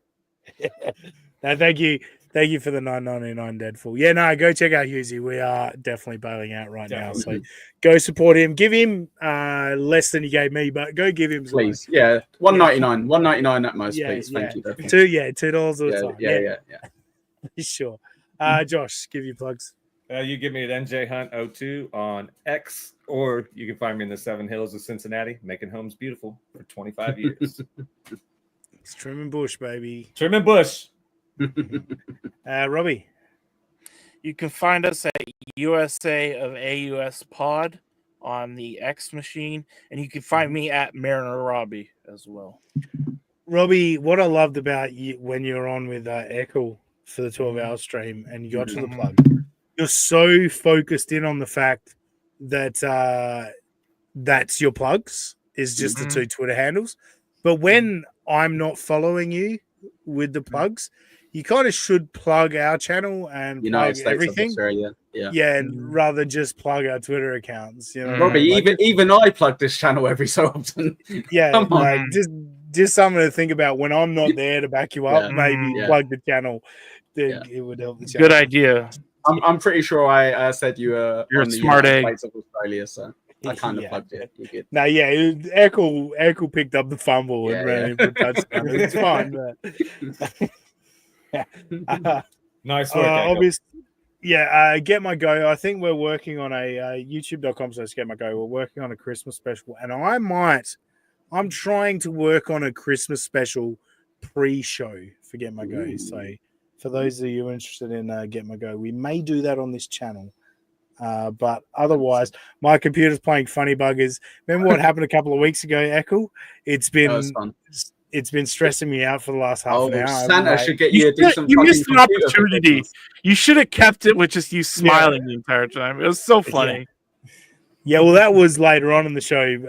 you? No, thank you. Thank you for the $9.99 Deadpool. Yeah, no, go check out Hughesy. We are definitely bailing out right now. So go support him. Give him less than you gave me, but go give him please. Yeah. $1.99. $1.99 at most, please. Thank you. $2 $2 all the time. Yeah. Sure. Josh, give your plugs. You give me at NJHunt02 on X, or you can find me in the Seven Hills of Cincinnati, making homes beautiful for 25 years. It's trimming bush, baby. Trimming bush. Robbie. You can find us at USA of AUS Pod on the X machine, and you can find me at Mariner Robbie as well. Robbie, what I loved about you when you were on with Echo for the 12-hour stream and you got to the plug, you're so focused in on the fact that that's your plugs is just the two Twitter handles. But when I'm not following you with the plugs, you kind of should plug our channel and United plug States everything. of Australia. Yeah. Yeah, and rather just plug our Twitter accounts. You know, Robbie, even I plug this channel every so often. Yeah, Come on. like just something to think about when I'm not there to back you up. Maybe plug the channel. It would help the channel. Good idea. I'm pretty sure I said you were You're on a the smart United egg. States of Australia, so I kind of plugged it. You're good. No, yeah, Echo picked up the fumble and ran into the touchdown. It's fine. But... Nice work, obviously, Get My Go. I think we're working on a youtube.com/Get My Go. We're working on a Christmas special, and I'm trying to work on a Christmas special pre-show for Get My Go. So for those of you interested in Get My Go, we may do that on this channel. But otherwise, my computer's playing funny buggers. Remember what happened a couple of weeks ago, Echo? It's been stressing me out for the last half an hour. Santa should get you a decent. You missed an opportunity. You should have kept it with just you smiling the entire time. It was so funny. Yeah, well, that was later on in the show.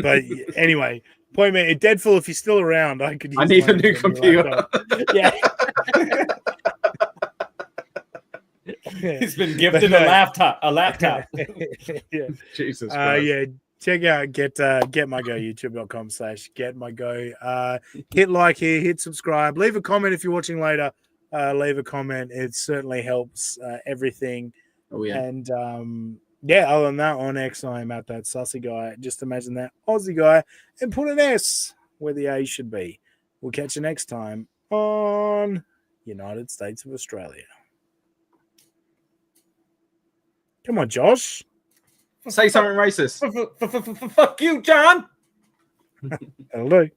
But anyway, point me, Deadpool, if you're still around, I could. I need a new computer. Yeah. He's been gifted a laptop. Yeah. Jesus Christ. Yeah. Check out Get My Go, youtube.com/Get My Go. Hit like here, hit subscribe, leave a comment if you're watching later. Leave a comment. It certainly helps everything. Oh yeah. And other than that, on X, I am at that sussy guy. Just imagine that Aussie guy and put an S where the A should be. We'll catch you next time on United States of Australia. Come on, Josh. Say something racist. Fuck you, John. Hello.